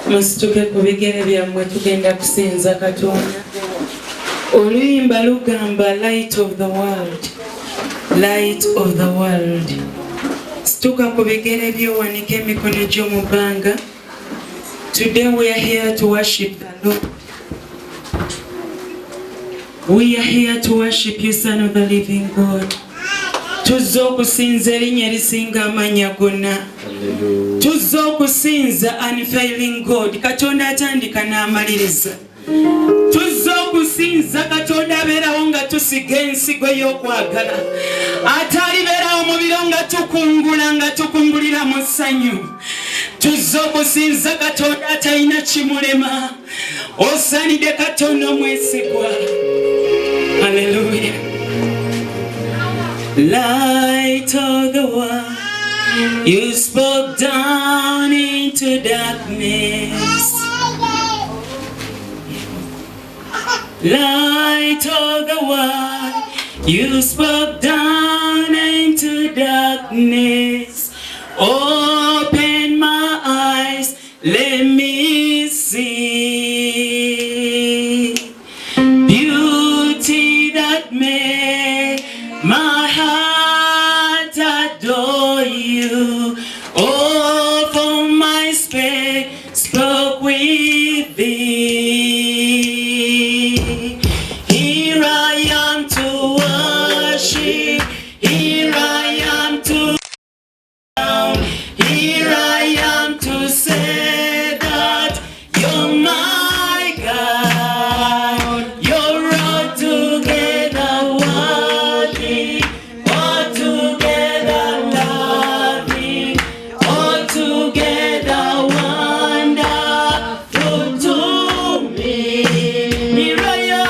Musituke ku bigere byammwe tugenda kusinza Katonda. Oluyimba lugamba light of the world, light of the world. Situka ku bigere byo, wanika emikono gyo mu bbanga. Today we are here to worship the Lord. We are here to worship you, Son of the living God. Tuzze okusinza erinnya erisinga amannya gonna. Tuzze okusinza unfailing God, Katonda atandika n'amaliriza. Tuzze okusinza Katonda abeerawo nga tusiga ensigo y'okwagala. Ate alibeerawo mu biro nga tukungula, nga tukungulira mu ssanyu. Tuzze okusinza Katonda atalina kimulema. Osaanidde Katonda omwesigwa. Hallelujah. Light of the world, you spoke down into darkness. Light of the world, you spoke down into darkness. Open my eyes, let me see beauty that made my heart adore you. Oh, for my spirit spoke with thee. Here I am to worship. Here I am to down. Here I am to say that you're my God. You're altogether worthy, altogether loving, altogether wonderful to me. Here I am.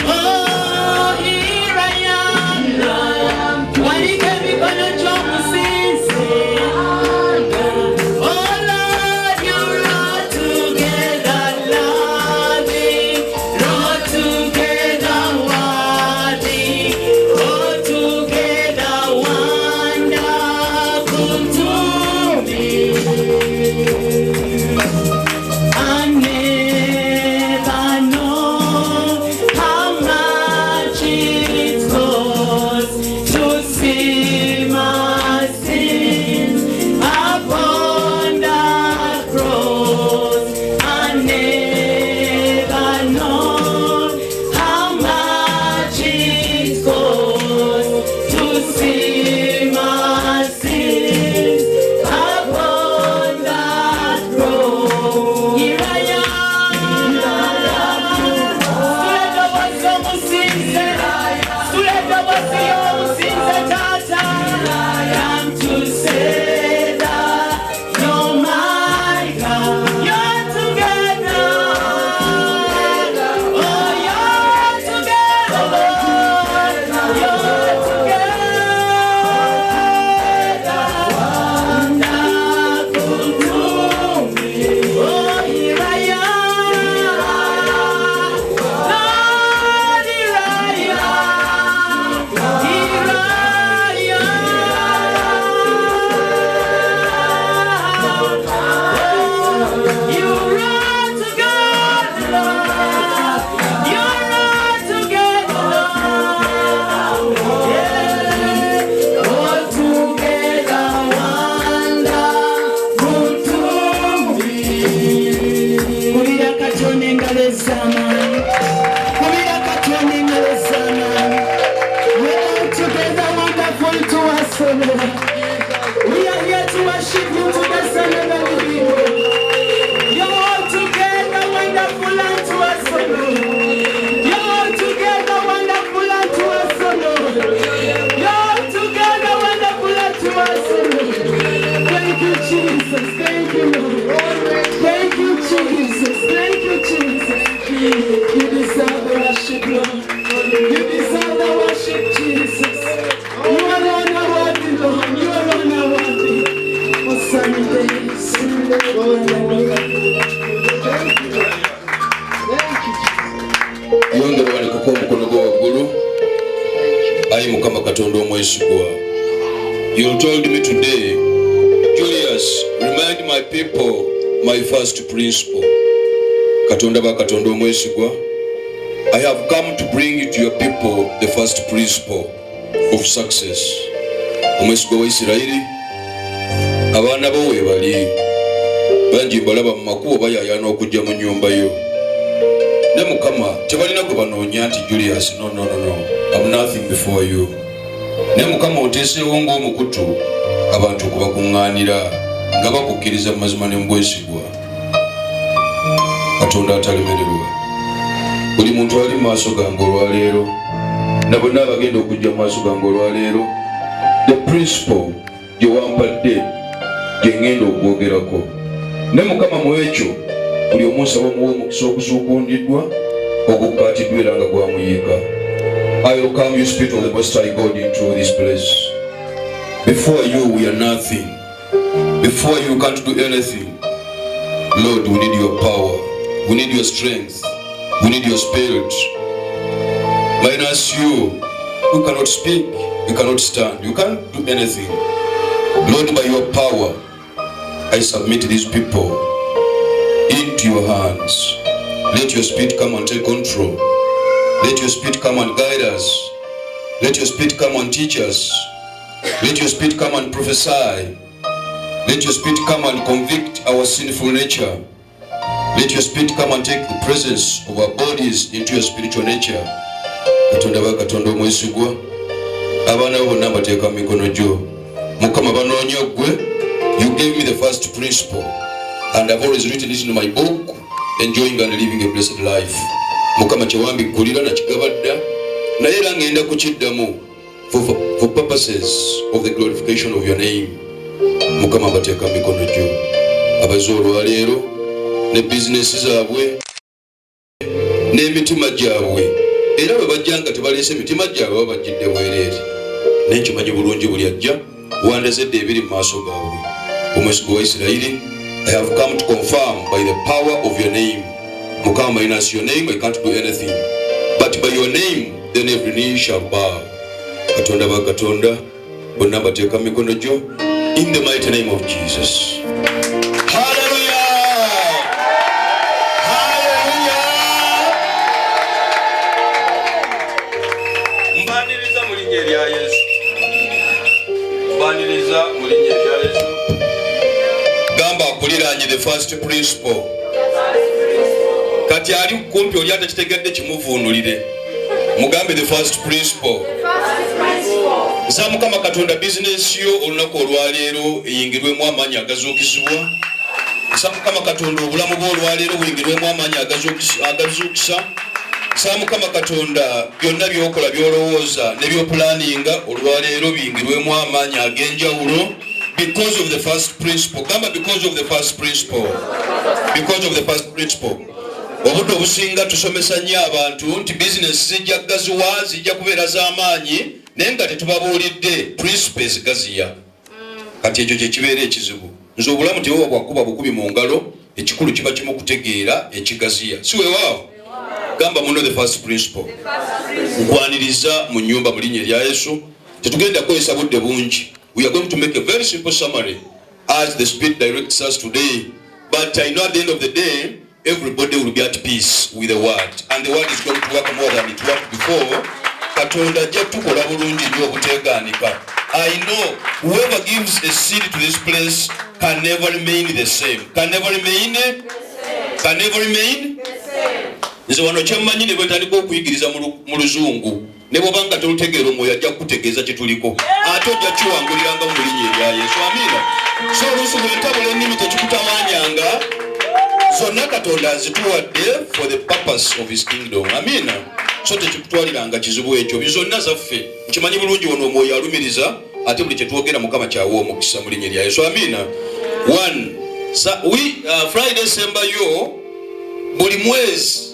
Oh, here I am. Wanika emikono gy'omusinze. Oh Lord, you're altogether loving, altogether worthy, altogether wonderful to me. I never know how much it costs to see my sins upon the cross. I never know how much it costs to see my sins upon the cross. Here I am. To say that you're my God. You're together. Oh, you're together, Lord. You're together. Wonderful to me. Oh, here I am. Lord, here I am. Here I am. You're all together, Lord. You're all together, Lord. Yeah. All together wonderful to me. Kubira Katonda engalo ez'amaanyi. Kubira Katonda engalo ez'amaanyi. We're all together wonderful to us, O Lord. We are here to worship you to the Son of the living God. You're all together wonderful unto us, O Lord. You're all together wonderful unto us, O Lord. You're all together wonderful unto us, O Lord. Thank you, Jesus. Thank you, Lord. Thank you, Jesus. Thank you, Jesus. You deserve the worship, Lord. You deserve the worship, Jesus. You alone are worthy, Lord. You alone are worthy. Oh, Son, You told me today, Julius, remind my people my first principle. Katonda ba Katonda omwesigwa. I have come to bring to your people the first principle of success. Omwesigwa wa Isiraeli, abaana bo webali bangi mbalaba mu makubo bayayana okujja mu nnyumba yo. Ne Mukama tebalina gwe banoonya nti Julius, no, I'm nothing before you. Ne Mukama oteeseewo ng'omukutu abantu okubakuŋŋaanira nga bakukkiriza mu mazima ne mu bwesigwa. Katonda atalemererwa. Buli muntu ali mu maaso gange olwaleero, na bonna abagenda okujja mu maaso gange olwaleero, the principle gye wampadde gye ŋŋenda okwogerako. Ne Mukama mu ekyo buli omu nsaba omuwa omukisa ogusuukundiddwa ogukkaatiddwa era nga gwamuyiika. I welcome you, Spirit of the Most High God, into this place. Before you, we are nothing. Before you, we can't do anything. Lord, we need your power. We need your strength. We need your spirit. Minus you, we cannot speak. We cannot stand. You can't do anything. Lord, by your power, I submit these people into your hands. Let your spirit come and take control. Let your spirit come and guide us. Let your spirit come and teach us. Let your spirit come and prophesy. Let your spirit come and convict our sinful nature. Let your spirit come and take the presence of our bodies into your spiritual nature. Katonda ba Katonda omwesigwa, abaana bo bonna mbateeka mu mikono gyo. Mukama banoonya ggwe. You gave me the first principle, and I've always written it in my book, Enjoying and Living a Blessed Life. Mukama kyewambikkulira nakigabadda, naye era ngenda kukiddamu for purposes of the glorification of your name. Mukama bateeka mu mikono gyo. Abaze olwaleero ne bizinesi zaabwe n'emitima gyabwe, era bwe bajja nga tebaleese emitima gyabwe babajjidde bwereere. Naye nkimanyi bulungi buli ajja wandezedde ebiri mu maaso gaabwe. Omwesigwa wa Isiraeli, I have come to confirm by the power of your name. Mukama, minus your name, I can't do anything. But by your name, then every knee shall bow. Katonda ba Katonda, bonna bateeka mu mikono gyo, in the mighty name of Jesus. Hallelujah! Hallelujah! Mbaniriza mu linnya lya Yesu. Mbaniriza mu linnya lya Yesu. Gamba akuliraanye the first principle. Kati ali kumpi oli atakitegedde kimuvuunulire. Mugambe the first principle. Nsa Mukama Katonda bizinesi yo olunaku olwaleero eyingirwemu amaanyi agazuukizibwa. Nsa Mukama Katonda obulamu bwo olwaleero buyingirwemu amaanyi agazuukisa. Nsa Mukama Katonda byonna byokola byolowooza ne byopulaninga olwaleero biyingirwemu amaanyi ag'enjawulo. Because of the first principle. Gamba because of the first principle. Because of the first principle. Obudde obusinga tusomesa nnyo abantu nti bizinesi zijja gaziwa, zijja kubeera z'amaanyi, naye nga tetubabuulidde principle ezigaziya. Kati ekyo kye kibeera ekizibu. Nze obulamu tebuba bwakuba bukubi mu ngalo, ekikulu kiba kimu kutegeera ekigaziya. Si weewaawo? Gamba muno the first principle. Nkwaniriza mu nnyumba mu linnya lya Yesu. Tetugenda kukozesa budde bungi. We are going to make a very simple summary as the Spirit directs us today. But I know at the end of the day, everybody will be at peace with the word. And the word is going to work more than it worked before. Katonda ajja tukola bulungi nnyo obuteegaanika. I know whoever gives a seed to this place can never remain the same. Can never remain the same. Can never remain the same. Nze wano kyemmanyi ne bwetandika okuyigiriza mu Luzungu. Ne bw'obanga tolutegeera omwoyo ajja kukutegeeza kye tuliko. Ate ojja kiwanguliranga mu linnya erya Yesu. Amiina. So oluusi bw'entabula ennimi tekikutawaanyanga, zonna Katonda azituwadde for the purpose of his kingdom. Amiina. So tekikutwaliranga kizibu ekyo. Bizonna zaffe. Nkimanyi bulungi wano omwoyo alumiriza, ate buli kye twogera Mukama kyawa omukisa mu linnya erya Yesu. Amiina. Friday December yo buli mwezi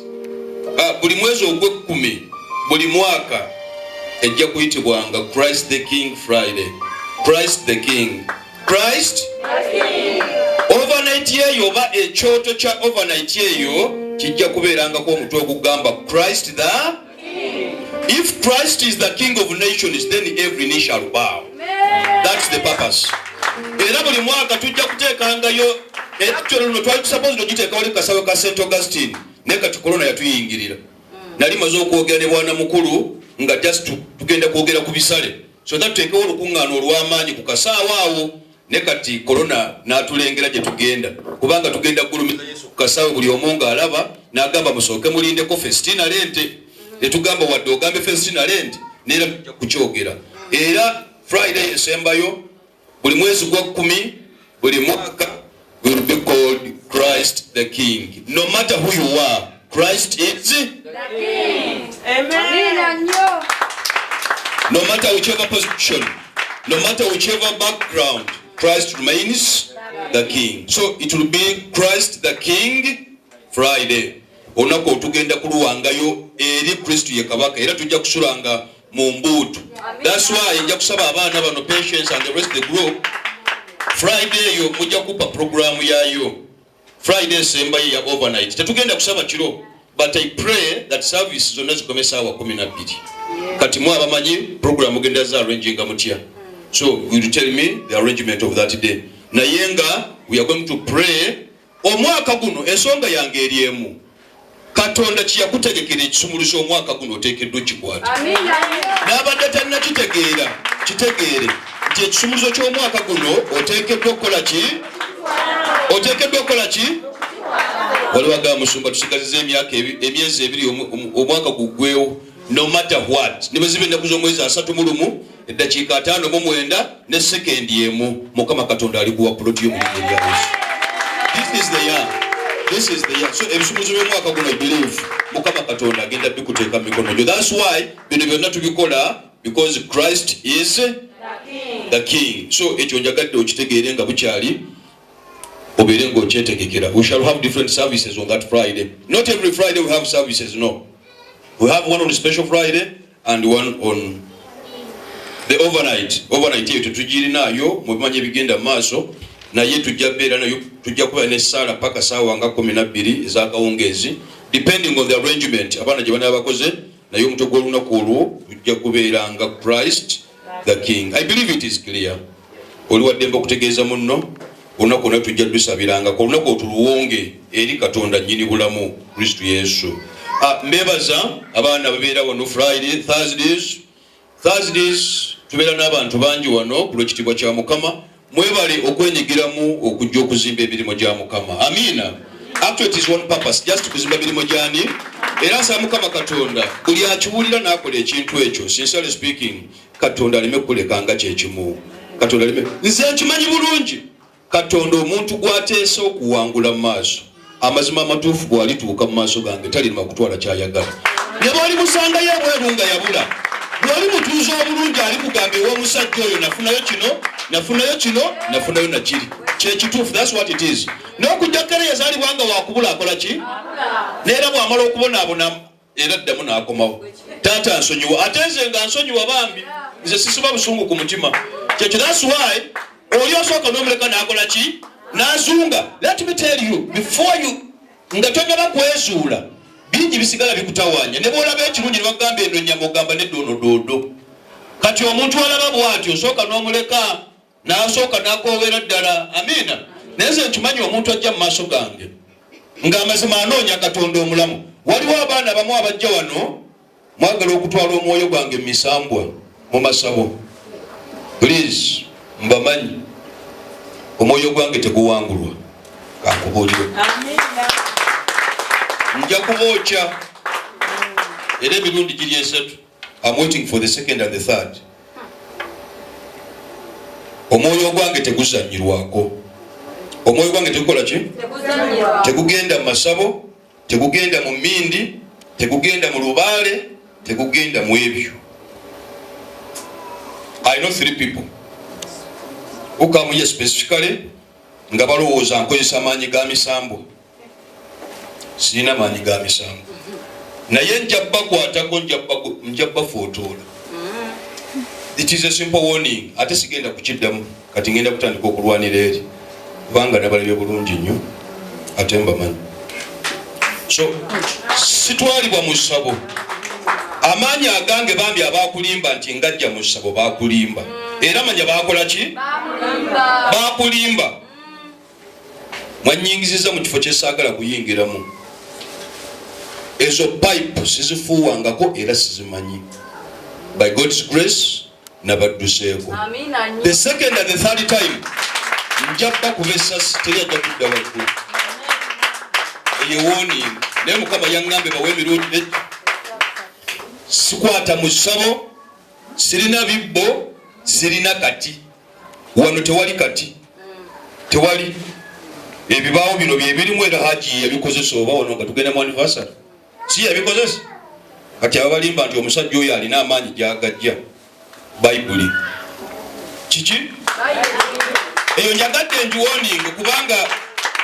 ogw'ekkumi buli mwaka ejja kuyitibwanga Christ the King Friday. Christ the King. Christ the King. Overnight yeyo oba ekyoto kya overnight yeyo kijja kubeerangako omutwe ogugamba Christ the King. If Christ is the King of nations, then every knee shall bow. That That's the purpose. Era buli mwaka tujja kuteekangayo actually no twali suppose no giteeka wali kasawe ka St. Augustine ne kati corona yatuyingirira. Nali maze okwogera ne bwana mukulu nga just tugenda kwogera ku bisale. So that tuteekewo olukuŋŋaano olw'amaanyi ku kasaawa awo ne kati corona n'atulengera gye tugenda. Kubanga tugenda kugulumiza Yesu ku kasaawe buli omu ng'alaba n'agamba musooke mulindeko Festina Lente. Ne tugamba wadde ogambe Festina Lente neera tujja kukyogera. Era Friday esembayo buli mwezi gwa 10 buli mwaka will be called Christ the King. No matter who you are, Christ is the King. Amen. No matter whichever position, no matter whichever background, Christ remains the King. So it will be Christ the King Friday. Onako tugenda kuluwangayo eri Kristo ye kabaka era tujja kusulanga mu mbuutu. That's why nja kusaba abaana bano Patience and the rest of the group Friday yo mujja kupa program yayo. Friday semba ya overnight. Tetugenda kusaba kiro, but I pray that service zonna zikomesa awa 12. Kati mwa abamanyi program genda za arranging mutya. So will you tell me the arrangement of that day? Na yenga we are going to pray omwaka guno ensonga yange eriemu. Katonda kiyakutegekera ekisumuluzo omwaka guno oteekeddwa kikwata. Amina. N'abadde tanna kitegeere nti ekisumuluzo ky'omwaka guno oteekeddwa okukola ki? Oteekeddwa okukola ki? Waliwo agamba musumba tusigaziza emyezi 2 omwaka gugwewo no matter what. Ne bwe ziba ennaku z'omwezi 31 eddakiika 59 ne sekendi emu Mukama Katonda alikuwa puloti y'omulimu gwa Yesu. This is the year. This is the year. So ebisumuluzo by'omwaka guno I believe Mukama Katonda agenda bikuteeka mikono gyo. That's why bino byonna tubikola because Christ is the King. So ekyo njagadde okitegeere nga bukyali obeere ng'okyetegekera. We shall have different services on that Friday. Not every Friday we have services, no. We have one on special Friday and one on the overnight. Overnight yetu tujirinayo mubimanye bigenda maaso naye tujja beera nayo tujja kuba ne sala paka sawa nga 12 ez'akawungezi depending on the arrangement abana gye bana bakoze naye omutego olunaku olwo tujja kubeera nga Christ the King. I believe it is clear. Oli waddemba okutegeeza munno olunaku olwo tujja tusabiranga ko olunaku otuluwonge eri Katonda nnyini bulamu Kristo Yesu. Mbebaza abaana babeera wano Friday, Thursdays tubeera n'abantu bangi wano ku lw'ekitiibwa kya Mukama. Mwebale okwenyigiramu okujja okuzimba emirimu gya Mukama. Amina. Actually it is one purpose, just kuzimba emirimu gyani. Era nsaba Mukama Katonda buli akiwulira n'akola ekintu ekyo, sincerely speaking, Katonda aleme kulekanga kyekimu. Katonda aleme. Nze nkimanyi bulungi. Katonda omuntu gwateesa okuwangula mu maaso. Amazima amatuufu bw'alituuka mu maaso gange talirima kutwala kyayagala. Ne bw'oli musanga y'ebweru nga yabula. Bw'oli mutuuza obulungi ali kugamba ew'omusajja oyo nafunayo kino, nafunayo nakiri. Kyekituufu, that's what it is. N'okujja kkere yazaalibwa nga wakubula akola ki? Neera bw'amala okubonaabona era ddamu n'akomawo. Taata nsonyiwa, ate nze nga nsonyiwa bambi. Nze sisiba busungu ku mutima. Kyekyo that's why oli osooka n'omuleka n'akola ki? N'azunga. Let me tell you, before you nga tonyala kwezuula bingi bisigala bikutawanya. Ne bw'olaba ekirungi ne bagamba eno nnyama ogamba nedda ono doodo. Kati omuntu alaba bw'atyo osooka n'omuleka n'asooka n'akoobera ddala. Amiina. Naye nze nkimanyi omuntu ajja mu maaso gange ng'amazima anoonya Katonda omulamu. Waliwo abaana abamu abajja wano mwagala okutwala omwoyo gwange mu misambwa mu masabo. Please mbamanyi omwoyo gwange teguwangulwa. Kakubuulire. Amina. Nja kubookya era emirundi giri 3. I'm waiting for the second and the third. Omwoyo gwange teguzanyirwako. Omwoyo gwange tegukola ki? Tegugenda mu masabo, tegugenda mu mmindi, tegugenda mu lubaale, tegugenda mu ebyo. I know 3 people who come here specifically nga balowooza nkozesa maanyi ga misambo. Sirina maanyi ga misambo. Naye nja bakwatako nja bafootola. It is a simple warning. Ate sigenda kukiddamu kati ngenda kutandika okulwanira eri kubanga nabalabye bulungi nnyo ate mbamanyi. So sitwalibwa mu ssabo. Amaanyi agange bambi abakulimba nti ngajja mu ssabo bakulimba. era manya bakola ki bakulimba mwanyingiziza mu kifo kyesagala kuyingiramu ezo pipe sizifuwangako era sizimanyi by God's grace nabadduseeko the second and the third time njabba kubesasi teri ajja kudda waggulu eyewoni naye Mukama yaŋŋambe bawe emirundi sikwata mu ssabo sirina bibbo sirina kati wano tewali kati tewali ebibaawo bino byebirimu era haji yabikozesa oba wano nga tugenda mu anniversary si yabikozesa kati abalimba nti omusajja oyo alina amaanyi gyagajja bayibuli kiki eyo njagadde njiwoninga kubanga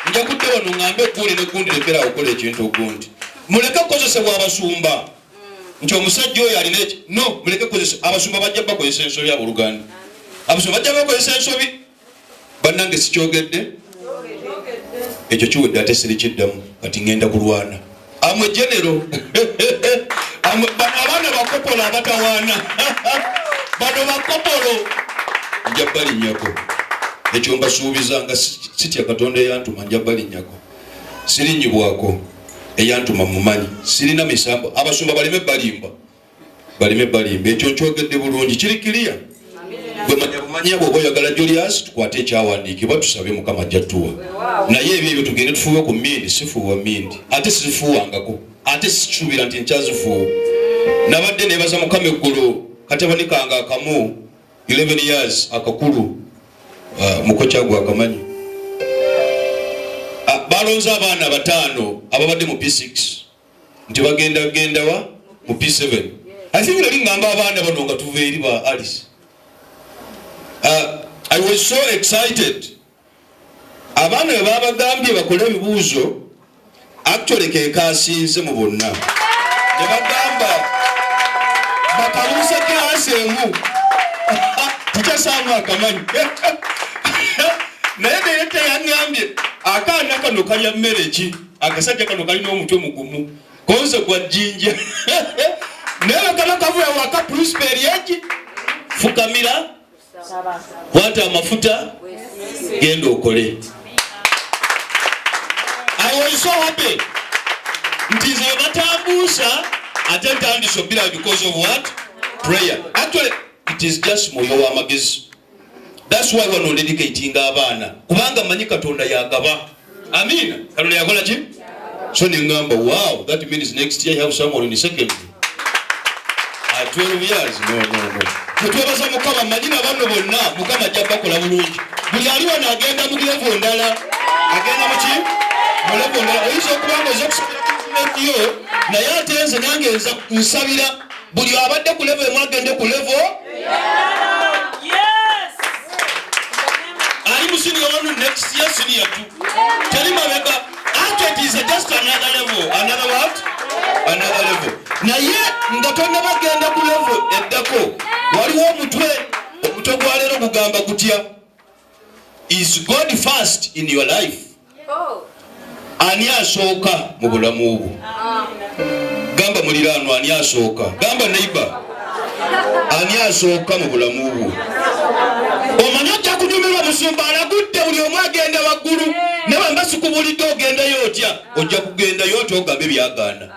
njakudde wano ŋŋambe egguli negundi lekera okukola ekintu ogundi muleke kukozesebwa abasumba nti omusajja oyo alina eki no muleke kukozesa abasumba bajja bakozesa ensobi abooluganda abasumba bajja bakozesa ensobi bannange sikyogedde ekyo kiwedde ate sirikiddamu kati ngenda kulwana amwe genero abaana bakopolo abatawaana bano bakopolo nja balinnyako ekyo mbasuubiza nga sitya Katonda eyantuma nja balinnyako sirinnyibwako eyantuma mumanyi sirina misambo abasumba baleme balimba ekyo nkyogedde bulungi kiri kiriya bwe manya bumanya bw'oba oyagala Julius tukwate ekyawandiikibwa tusabe Mukama ajjatuwa naye ebyo tugende tufuuwe ku mmindi sifuuwa mmindi ate sizifuuwangako ate sikisuubira nti nkyazifuuwa nabadde nebaza Mukama eggulo katabani kange akamu 11 years akakulu mukokyagwa akamanyi balonze abaana 5 ababadde mu P6 nti bagenda wa mu P7 afiibula lingamba abaana bano nga tuva eri ba Alice. I was so excited abaana bwe babagambye bakole ebibuuzo actually ke kasinze mu bonna ne bagamba bakabuuza kilasi emu tikyasamu akamanyi naye neyete yaŋŋambye akaana kano kalya mmere ki akasajja kano kalina omutwe mugumu konze gwa jjinja naye kano kavuya waka Prosperi eki fukamira kwata amafuta genda okole. I was so happy nti nze batambuusa ate ntandisobira because of what? Prayer. Actually it is just mwoyo w'amagezi. That's why wano dedicating abaana kubanga manyi Katonda yagaba. Amina. Katonda yakola ki? So ningamba wow, that means next year you have someone in the second. 12 years. No. Mutwebaza Mukama majina bano bonna Mukama ajja bakola bulungi. Buli aliwa nagenda mu level ndala. Agenda mu ki? Mu level ndala. Oyinza okubanga ozokusabira yo naye ate nze nange nza nsabira buli abadde ku level mwagende ku level. Yes. Ali musini wanu next year senior 2. Tell him abega. Actually is just another level. Another what? Another level. Naye ngatonda bagenda ku level eddako. Waliwo omutwe gwa leero gugamba gutya? Is God first in your life? Ani asooka mu bulamu bwo? Gamba muliraanwa ani asooka? Gamba neighbor. Ani asooka mu bulamu bwo? Omanyi ojja kunyumirwa musumba alagudde buli omu agenda waggulu ne bamba sikubulidde ogendayo otya? Ojja kugendayo otya ogambe byagaana.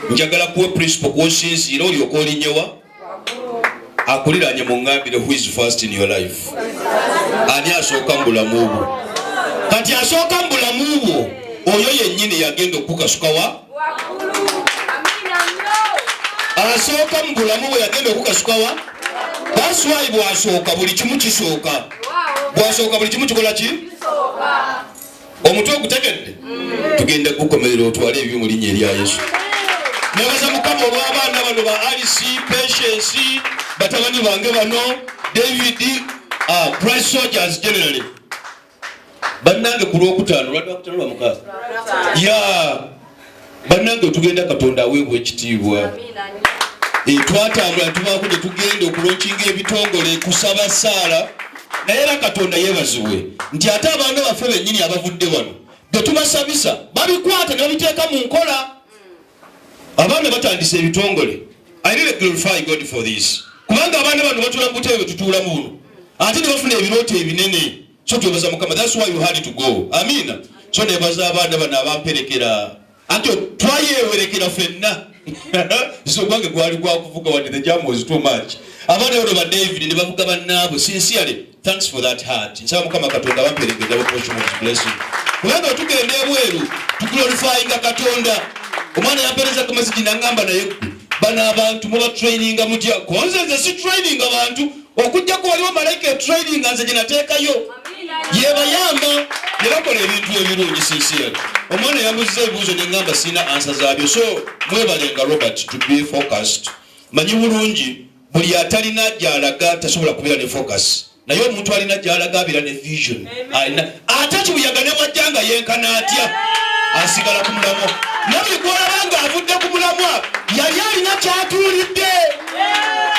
Njagala kuwe principle kw'osinziira olyoka olinnyewa akuliranye mu ngambire who is first in your life. Ani asooka mu bulamu bwo? Kati asooka mu bulamu bwo oyo yennyini yagenda okukasuka wa? Asooka mu bulamu bwo yagenda okukasuka wa? That's why bwasooka buli kimu kisooka. Bwasooka buli kimu kikola ki? Omutwe ogutegedde? Tugenda gukomerera otwale ebyo mu linnya erya Yesu. Nebaza Mukama olw'abaana bano ba Alice, Patience, batabani bange bano, David, Christ soldiers generally. Bannange ku Lwokutaano, lwadde lwa mukaaga. Bannange tugenda Katonda aweebwa ekitiibwa. Twatambula tubaako gye tugenda okulonkinga ebitongole kusaba ssaala. Naye era Katonda yeebazibwe nti ate abaana baffe bennyini abavudde wano bwe tubasabisa babikwata ne babiteeka mu nkola. Abaana batandise ebitongole. I really glorify God for this. kubanga abaana bano batula mu butebe tutula muno ate ne bafuna ebirooto ebinene so twebaza Mukama. That's why you had to go. Amina. So nebaza abaana bano abamperekera ate twayewerekera ffenna so gwange gwali gwakuvuga wadde the jam was too much. Abaana bano ba David ne bavuga bannaabo sincerely. Thanks for that heart. Nsaba Mukama Katonda bamperekera portion of blessing. Kubanga tugenda ebweru tuglorifyinga Katonda. Omwana yampereza ku message nangamba naye bana abantu muba traininga mutya konzenze si training abantu okujja ko waliwo malaika training nze gye nateekayo yebayamba ne bakola ebintu ebirungi sincerely. Omwana yambuziza ebibuuzo ne ngamba sina answer zaabyo. So mwebalenga Robert to be focused. Manyi bulungi buli atalina gy'alaga tasobola kubeera ne focus. Naye omuntu alina gy'alaga abeera ne vision. Ate kibuyaga ne bwajjanga yenkana atya asigala ku mulamwa. Nabi gwalabanga avudde ku mulamwa yali alina kyatuulidde.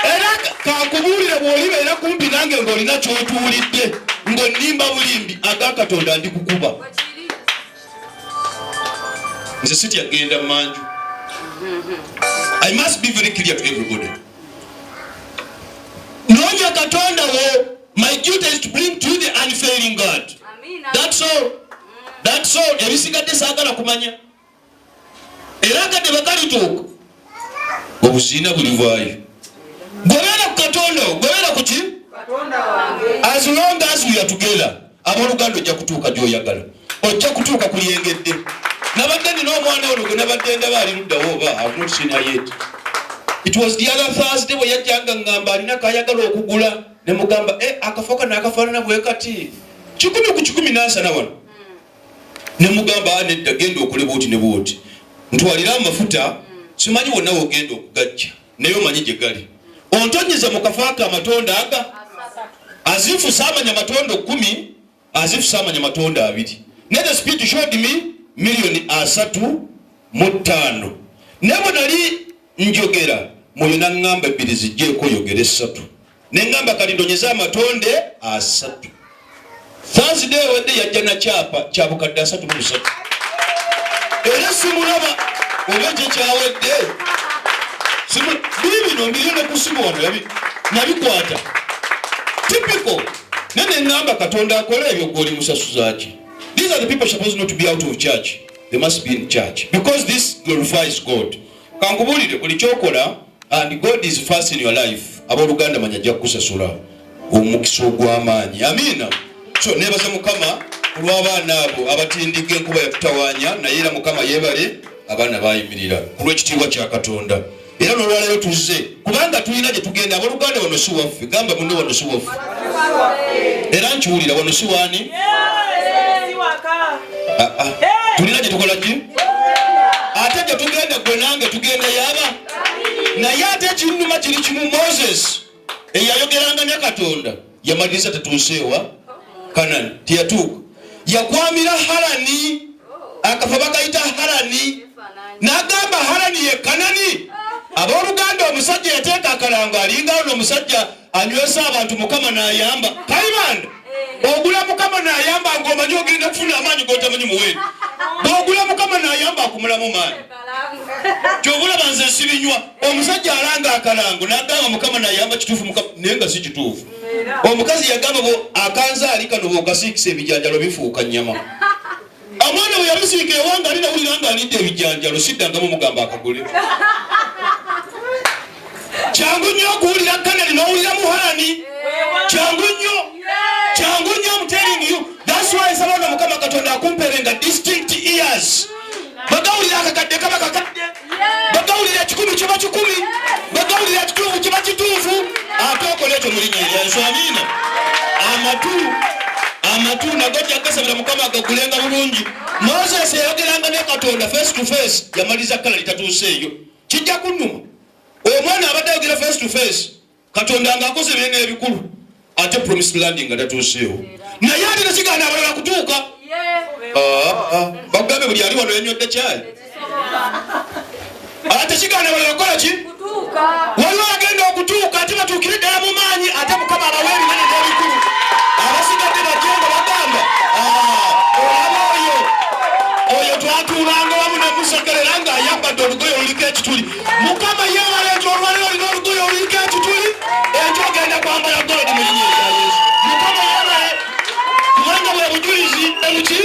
Era kankubuulire bw'olibeera kumpi nange ng'olina ky'otuulidde ng'onnimba bulimbi aga Katonda ndi kukuba. Nze sitya genda manju. I must be very clear to everybody. Noonya Katonda wo. My duty is to bring to the unfailing God. That's all. That's all. Ebisigadde saagala kumanya. Era kadde bakalituuka obusiina bulivaayo. Gobeera ku Katonda wo. Gobeera ku ki? Katonda wange. As long as we are together, abooluganda ojja kutuuka gy'oyagala. Ojja kutuuka kulyengedde. Nabadde nina omwana ono gwe nabadde ndaba ali luddawo oba I've not seen her yet. It was the other Thursday bwe yajjanga ngamba alina kayagala okugula ne mugamba akafoka n'akafaanana bwe kati 10 ku 10 n'asana wano. Ne mugamba nedda genda okole bwoti ne bwoti. Ntwalira amafuta simanyi wonna wogenda okugajja naye omanyi gye gali. Ontonyeza mu kafaaka amatonda aga azifu saamanya matondo 10 azifu saamanya matondo 2. Ne the spirit showed me million 3.5 nebo nali njogera moyo nangamba 2 zijjeeko yogere 3 nengamba kalindonyeza amatonde 3. Thursday wedde yajja na kyapa kyabukadde 3.3. Era simulaba obeje kyawedde simu bibino mbirine kusibu wano yabi nabikwata typical nene ngamba Katonda akola ebyo goli musasuzaaki. These are the people supposed not to be out of church. They must be in church because this glorifies God. Kankubulire buli kyokola and God is first in your life. Abooluganda manya ajja kusasula omukisa ogw'amaanyi. Amina. So nebaza Mukama kulw'abaana abo abatindiga enkuba yatutawaanya naye era Mukama yeebale abaana bayimirira kulw'ekitiibwa kya Katonda. Era n'olwaleero tuzze kubanga tulina gye tugenda. Abooluganda wano si waffe. Gamba munne wano si waffe. Era nkiwulira wano si waani. Tulina gye tukola ki? Ate gye tugenda gwe nange tugenda yaba. Naye ate ekinnuma kiri kimu Moses eyayogeranga ne Katonda yamaliriza tatuuseewa Kanani teyatuuka. Yakwamira Harani akafa bakayita Harani n'agamba Harani ye Kanani. Abooluganda omusajja yateeka akalango alinga ono omusajja anywesa abantu Mukama n'ayamba. Kayibanda ogula Mukama n'ayamba ng'omanyi ogenda kufuna amaanyi g'otamanyi muwendo. Bw'ogula Mukama n'ayamba akumulamu maanyi. Kyobulaba nze sibinywa. Omusajja alanga akalango n'agamba Mukama n'ayamba kituufu Mukama naye nga si kituufu. Omukazi yagamba bo akanza ali kano bw'okasiikisa ebijanjalo bifuuka nnyama. Omwana bwe yamusiika ewanga ali nawulira nga alidde ebijanjalo siddangamu mugamba akagule. Kyangu nnyo okuwulira Kanani n'owulira Harani. Kyangu nnyo. Kyangu nnyo I'm telling you. That's why sabana Mukama Katonda akumperenga distinct ears. Bagawulira akakadde kaba kakadde. Bagawulira 10 kiba 10. Bagawulira kituufu kiba kituufu. Ate okola ekyo mu linnya eryange. Amina. Amatu nagajja agasabira Mukama agagulenga bulungi. Moses yayogeranga ne Katonda face to face yamaliza kala litatuuseeyo. Kijja kunnuma. Omwana abadde ayogera face to face Katonda ng'akoze byenga ebikulu ate promised landing nga tatuuseewo. Naye ate tekigaana abalala kutuuka. Bagambe buli ali wano yanywedde kyayi. Ate kigaana abalala kukola ki? Waliwo agenda okutuuka ate batuukire ddala mu maanyi ate Mukama abawa ebinene n'ebikulu. Abasigadde bajjenga bagamba olaba oyo twatuulanga wamu ne musekerera ng'ayambadde olugoye oluliko ekituli. Mukama yeewala ekyo olwaleero olina olugoye oluliko ekituli. bujulizi ebuki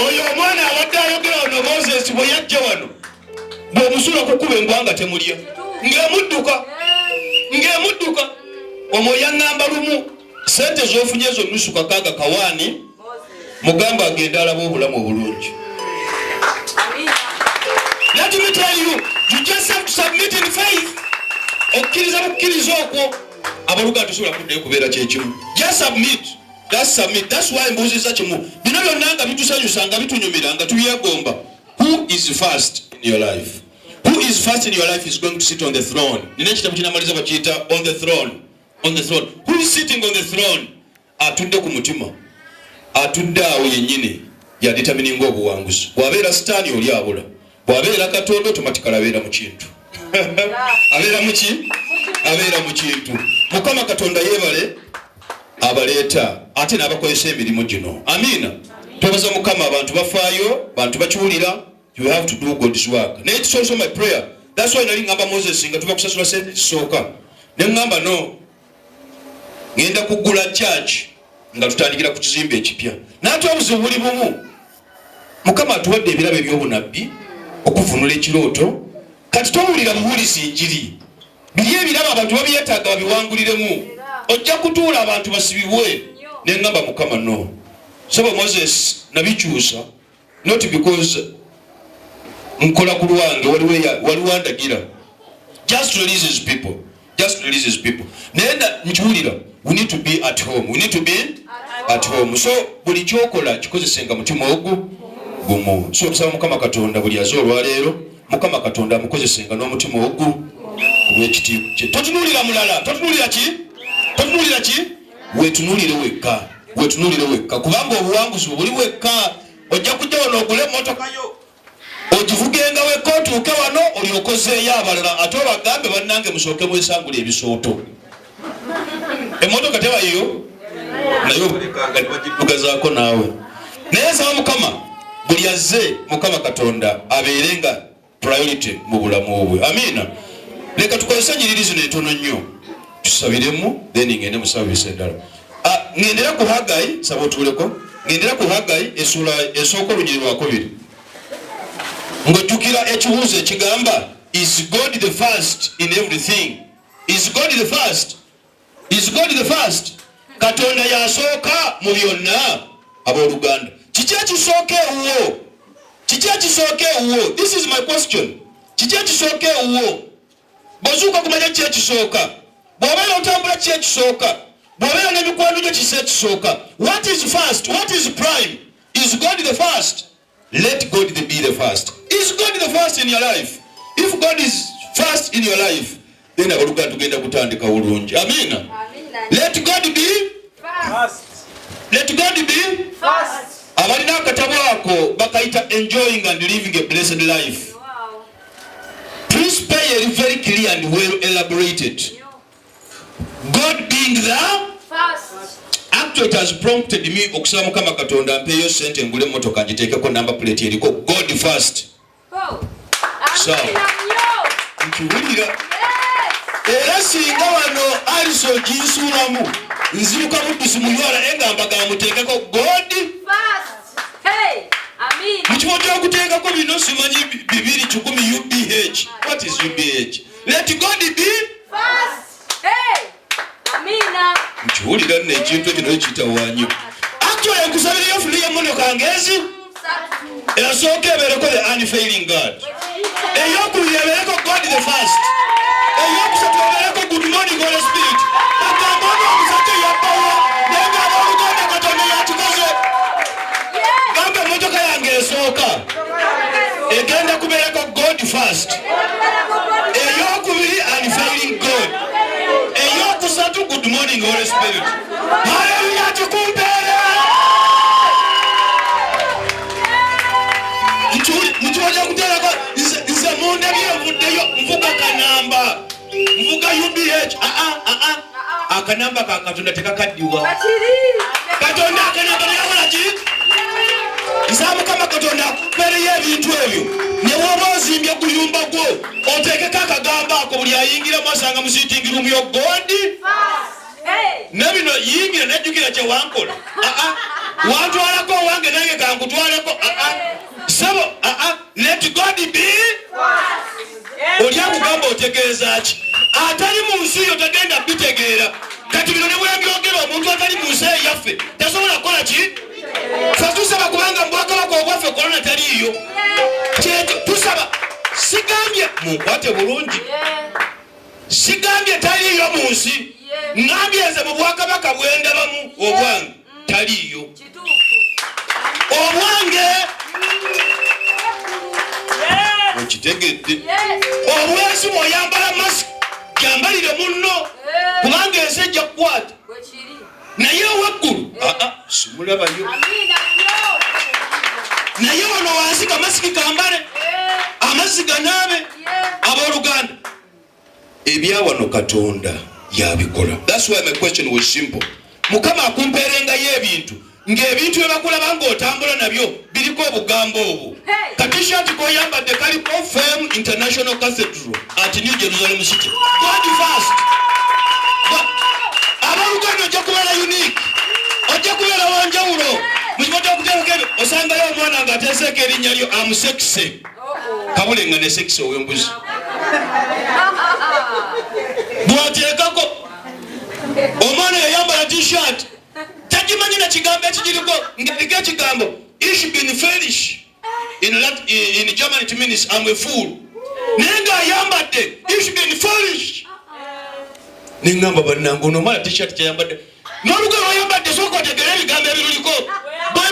oyo omwana abadde ayogera ono Moses bwe yajja wano bw'omusula kukuba engwanga temulya ng'emudduka omwo yaŋŋamba lumu sente z'ofunye ezo nusu kakaaga kawaani mugamba agenda alaba obulamu obulungi. Let me tell you, you just have to submit in faith. Okkiriza bukkiriza okwo abaluganda tosobola kuddayo kubeera kyekimu. Just submit. That's why mbuuziza kimu bino byonna nga bitusanyusa nga bitunyumira nga tubyegomba. Who is first in your life? Who is first in your life is going to sit on the throne. Nina ekitabu kinamaliza bakiyita on the throne. Who is sitting on the throne? Atudde ku mutima. Atudde awo yennyini yadetermininga obuwanguzi. Bw'abeera sitaani oli abula. Bw'abeera Katonda automatically abeera mu kintu. Abeera mu kintu. Mukama Katonda yeebale abaleeta ate n'abakozesa emirimu gino. Amiina. Twebaza Mukama abantu bafaayo, abantu bakiwulira. You have to do God's work. It's also my prayer. That's why nali ngamba Moses nga tuva kusasula sente kisooka. Ne ngamba no. Ngenda kugula church nga tutandikira ku kizimbe ekipya. N'atwa obuzibu buli bumu. Mukama atuwadde ebirabo eby'obunabbi okuvunula ekirooto. Kati towulira buwulisi njiri. Biri ebirabo abantu babyetaaga babiwanguliremu. Ojja kutuula abantu basibibwe. Ne ngamba Mukama no. Saba Moses nabikyusa not because nkola ku lwange waliwo andagira. Just release his people. Nenda nkiwulira. We need to be at home. So buli kyokola kikozesenga mutima ogumu. So tusaba Mukama Katonda buli azo olwaleero Mukama Katonda amukozesenga n'omutima ogw'ekitiibwa kye. Totunuulira mulala. Totunuulira ki? Weetunuulire wekka. Kubanga obuwanguzi buli wekka. Ojja kujja wano ogule emmotoka yo. Ogivugenga wekka otuuke wano olyokozeeyo abalala ate obagambe bannange musooke mwesangula ebisooto. Emmotoka tebayiyo naye obalekanga ne bagiddugazaako naawe. Naye nsaba Mukama buli azze Mukama Katonda abeerenga priority mu bulamu bwe. Amiina. Leka tukozese ennyiriri zino entono nnyo tusabiremu then ngende mu service endala. Ngendera ku Haggai saba otuuleko. Ngendera ku Haggai essula esooka olunyiri lwakubiri. Ng'ojjukira ekibuuzo ekigamba is God the first in everything? Is God the first? Katonda yasooka mu byonna abooluganda. Kiki ekisooka ewuwo? This is my question. Kiki ekisooka ewuwo? Bw'ozuuka kumanya kiki ekisooka? Bw'obeera otambula kiki ekisooka? Bw'obeera n'emikwano gyo kiki ekisooka? What is first? What is prime? Is God the first? Let God be the first. Is God the first in your life? If God is first in your life, then abaluganda tugenda kutandika bulungi. Amiina. Let God be first. Abalina akatabo ako bakayita enjoying and living a blessed life. Wow. Please pay very clear and well elaborated. God being the first. Actually, it has prompted me okusaba Mukama Katonda ampeeyo sente ngule emmotoka ngiteekeko number plate eriko God first. So, nkiwulira. Era singa wano aliso ginsuulamu nziruka muddusi muywala engamba gamuteekeko God first. Hey, Amin. Mukifo ky'okuteekako bino simanyi 210 UBH. What is UBH? Let God be first. Hey, Amina. Nkiwulira nno ekintu ekyo ekiyita wanyu. Actually, nkusabirayo fuli y'emmotoka ngezi esooka ebeereko the unfailing God. Ey'okubiri ebeereko God the first. Eyokusatu ebeereko good morning Holy Spirit. Agamba omusajja yabbawo naye ng'aba oluganda Katonda yakikoze. Gamba emmotoka yange esooka egenda kubeereko God first. Ey'okubiri unfailing God. Eyokusatu good morning Holy Spirit. Hallelujah tukumpeere. Mukiwajja kuteerako nze munda byenvuddeyo nvuga kanamba. Mvuga UBH. Akanamba ka Katonda tekakaddiwa. Katonda akanamba nayakola ki? Nsaba Mukama Katonda akupeereyo ebintu ebyo. Ne woba ozimbye guyumba gwo oteekeko akagamba ako buli ayingiramu asanga mu sitting room yo God. Ne bino yingira nejjukira kye wankola. Wantwalako wange nange kankutwaleko. Sabo, let God be first. Olya kugamba otegeeza ki? Atali mu nsi yo tagenda bitegeera. Kati bino ne bwebyogera omuntu atali mu nsi yaffe tasobola kukola ki? Tusaba kubanga mbwakabaka obwaffe korona taliiyo. Tusaba sigambye munkwate bulungi. Sigambye taliiyo mu nsi. Ngambye nze mu bwakabaka bwendabamu obwange taliiyo. Obwange okitegedde. Obwesi bw'oyambala masiki gyambalire munno kubanga ensi ejja kukwata. Naye waggulu simulabayo. Naye wano wansi kamasiki kambale amazzi ganaabe abooluganda. Ebyawano Katonda yabikola. That's why my question was simple. Mukama akumpeerengayo ebintu ng'ebintu bye bakulaba ng'otambula nabyo biriko obugambo obwo. Katishaati koyambadde kaliko Fame International Cathedral at New Jerusalem City. God first. Abooluganda ojja kubeera unique. Ojja kubeera wanjawulo. Mu kigo ky'okuteekako ebyo osangayo omwana ng'ateeseeko erinnya lyo amusekise. Kabulenga ne sekise ow'embuzi. Bw'oteekako omwana yayambala t-shirt tagimanyi na kigambo ekigiriko ng'eriko ekigambo ich bin foolish. In German it means I'm a fool. Naye ng'ayambadde ich bin foolish. Nengamba bannange ono omwana t-shirt kyayambadde n'olugoye lwayambadde sooka otegere ebigambo ebiruliko bwe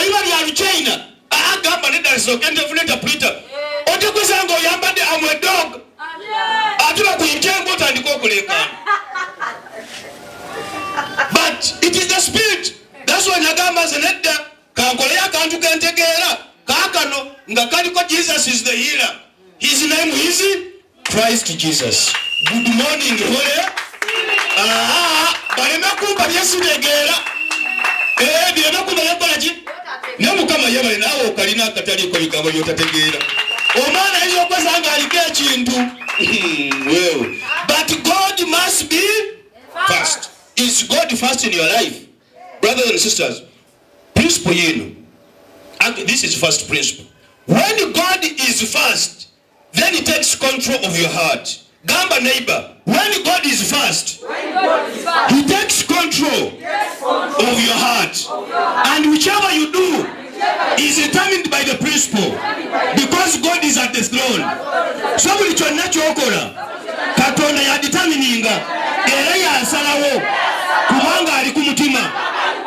biba bya Luchina agamba nedda sooka enteefuna interpreter otekwesa ng'oyambadde I'm a dog ate bakuyityenga otandika okuleekaana. But it is the spirit. That's why nagamba nze nedda kankoleyo akantu kentegeera kaakano nga kaliko Jesus is the healer. His name is Christ Jesus. Good morning hole. Baleme kumpa byesitegeera. Byeme kumpa yakola ki? Ne Mukama yebale naawe okalina akataliko bigambo byotategeera. Omwana ayinza okwesa nga aliko ekintu. Well, but God must be first. Is God first in your life? Brothers and sisters, principle yenu. This is first principle. When God is first, then He takes control of your heart. Gamba neighbor, when God is first, He takes control of your heart. And whichever you do is determined by the principle. Because God is at the throne. So buli kyonna kyokola Katonda yadetermininga era yansalawo kubanga ali ku mutima.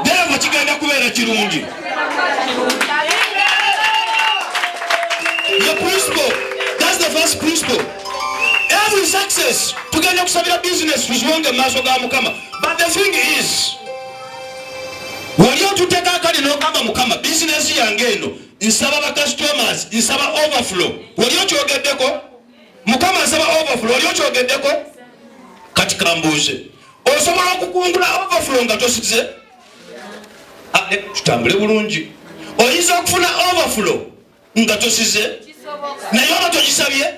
Therefore kigenda kubeera kirungi. The principle, that's the first principle. Every success tugenda kusabira business tuzibonge maaso ga Mukama. But the thing is, wali otuteka akali n'okamba Mukama business yange eno nsaba ba customers, nsaba overflow. Wali okyogeddeko Mukama asaba overflow. Wali okyogeddeko kati kambuuze osobola okukungula overflow nga tosize? Tutambule bulungi. Oyinza okufuna overflow nga tosize naye oba togisabye?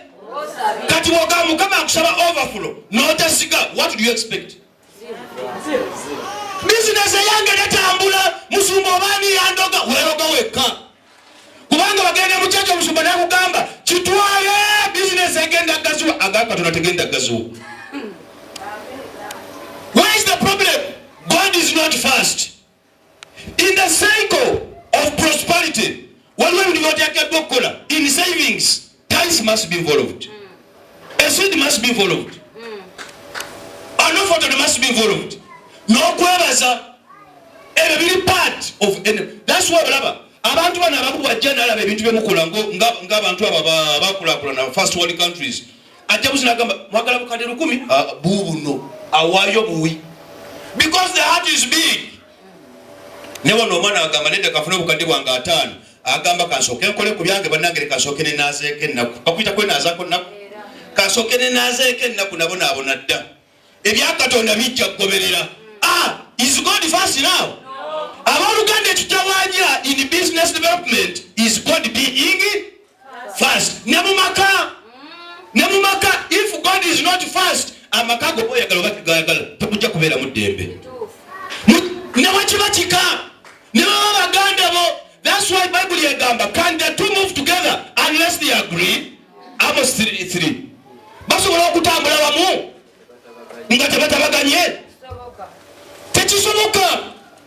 Kati wogamba Mukama akusaba overflow n'otasiga, what do you expect? Business yange netambula musumba obaani yandoga weeroga wekka kubanga bagenda mukyakyo omusumba nakugamba kitwale business egenda gazuwa agaka tunategenda gazuwa. Where is the problem? God is not first. In the cycle of prosperity, in savings, tithes must be involved. A seed must be involved. An offering must be involved. No kwebaza every part of any. That's why brother abantu bana bakuwajja nalaba ebintu byemukula ng'abantu abakula na first world countries ajja busina gamba mwagala bukadde 10 bubuno awayo buwi because the heart is big. Ne wano omwana agamba nedda kafune bukadde bwange 5 agamba kansooke nkole ku byange bannange kansooke ne naazeeko ennaku bakuyita kwenaazako nnaku kansooke ne naazeeko ennaku nabo naabona dda ebya Katonda bijja kugoberera. Is God first now? Abooluganda ekitawanya in business development is God being first. Ne mu maka if God is not first amaka go oyagala tebujja kubeera mu ddembe. Ne wakiba kika ne baba That's why Bible yagamba, can the two move together unless they agree? Amos 3:3. Basobola okutambula wamu nga tebatabaganye. Tekisoboka.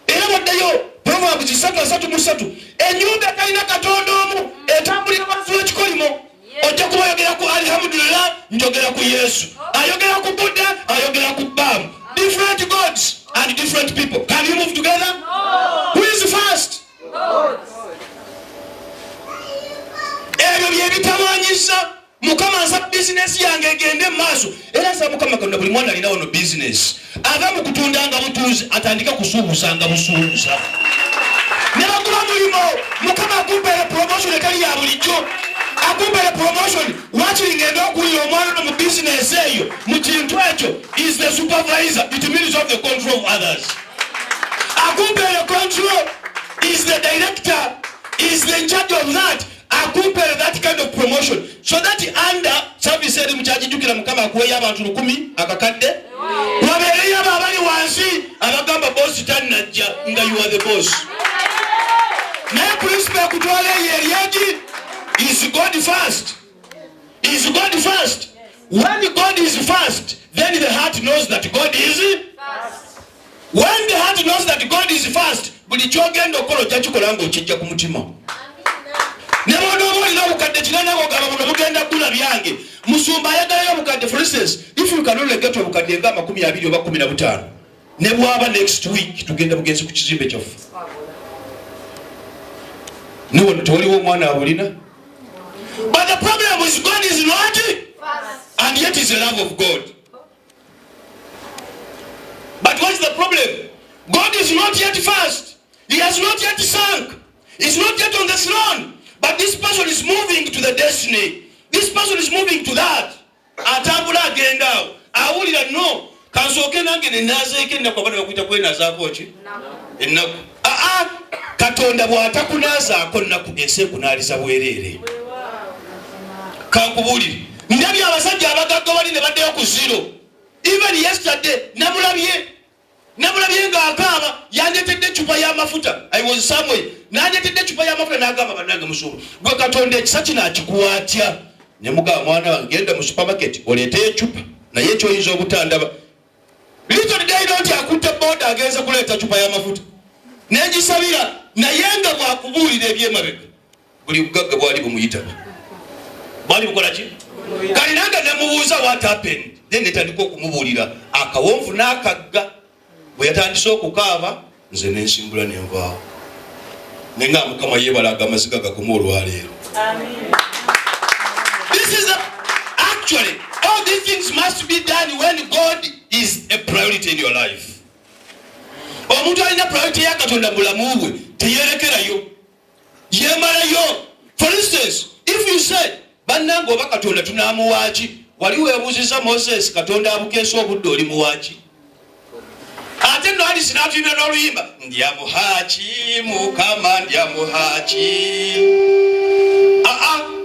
Era waddayo Proverbs 3:3. Ennyumba etalina Katonda omu etambulira wansi w'ekikolimo. Ojja kuba ayogera ku alhamdulillah, njogera ku Yesu. Ayogera ku Buddha, ayogera ku Bam. Different gods and different people. Can you move together? No. Who is first? God. Ebyo bye bitamanyisa Mukama nsa business yange egende maaso. Era sa Mukama Katonda buli mwana alina ono business. Ava mu kutundanga butuuzi atandika kusuubusanga busuubusa. Ne bagula mulimo Mukama akumpere promotion etali ya bulijjo. Akumpere promotion wakiri ngenda okulira omwana mu business eyo mu kintu ekyo is the supervisor. It means of the control of others. Akumpere control is the director, is the in charge of that. Akumpere that kind of promotion so that under service eri mukyajijukira Mukama akuweyo abantu 10 akakadde wabeereyo abali wansi abagamba boss tanajja nga you are the boss. Naye principle kutwala eryegi is God first. Is God first. When God is first, then the heart knows that God is first. When the heart knows that God is first, buli kyogenda okola kyakikola nga okijja ku mutima. Nemono ina mukadde kinana ko gaba muno mugenda kula byange musumba ayagala mukadde. For instance, if you can only get to mukadde nga 20 oba 15 ne bwaba next week tugenda mugenzi ku kizimbe kyofu no toliwo mwana abulina. But the problem is God is not and yet is the love of God. But what is the problem? God is not yet first. He has not yet sunk. He's not yet on the throne. But this person is moving to the destiny. This person is moving to that. Atambula agenda. Awulira no. Kansoke nange nenazeeke nnako abana bakwita kwenazaako ki? Ennaku. Katonda bw'atakunaazaako nnaku ensi ekunaaliza bwereere. Kankubulire. Ndabye abasajja abagagga bali ne baddeyo ku zero. Even yesterday namulabye ng'akaaba yandetedde ecupa y'amafuta. I was somewhere. Nandetedde ecupa y'amafuta n'agamba bannange musumba. Gwe Katonda ekisa kino akikuwa atya? Ne mugamba mwana wange genda mu supermarket oleete ecupa naye ekyoyinza obutandaba. Little did I know nti akutte booda agenze kuleeta cupa y'amafuta. N'egisabira naye nga bwakubuulira ebyemabega. Buli bugagga bwali bumuyitaba. Bwali bukola ki? Kali nange nemubuuza what happened. Then netandika okumubuulira akawonvu n'akagga. Bwe yatandise okukaaba nze nensimbula nenvaawo. Nenga Mukama yeebalaga amaziga gakoma olwaleero. Amen. This is actually all these things must be done when God is a priority in your life. Omuntu alina priority ya Katonda mulamu bwe teyerekerayo yemalayo. For instance, if you said bannange oba Katonda tunaamuwaaki wali weebuuziza Moses Katonda abukeesa obudde oli muwaaki. Ate no ali sinatulina n'oluyimba ndyamuhaaki Mukama ndyamuhaaki.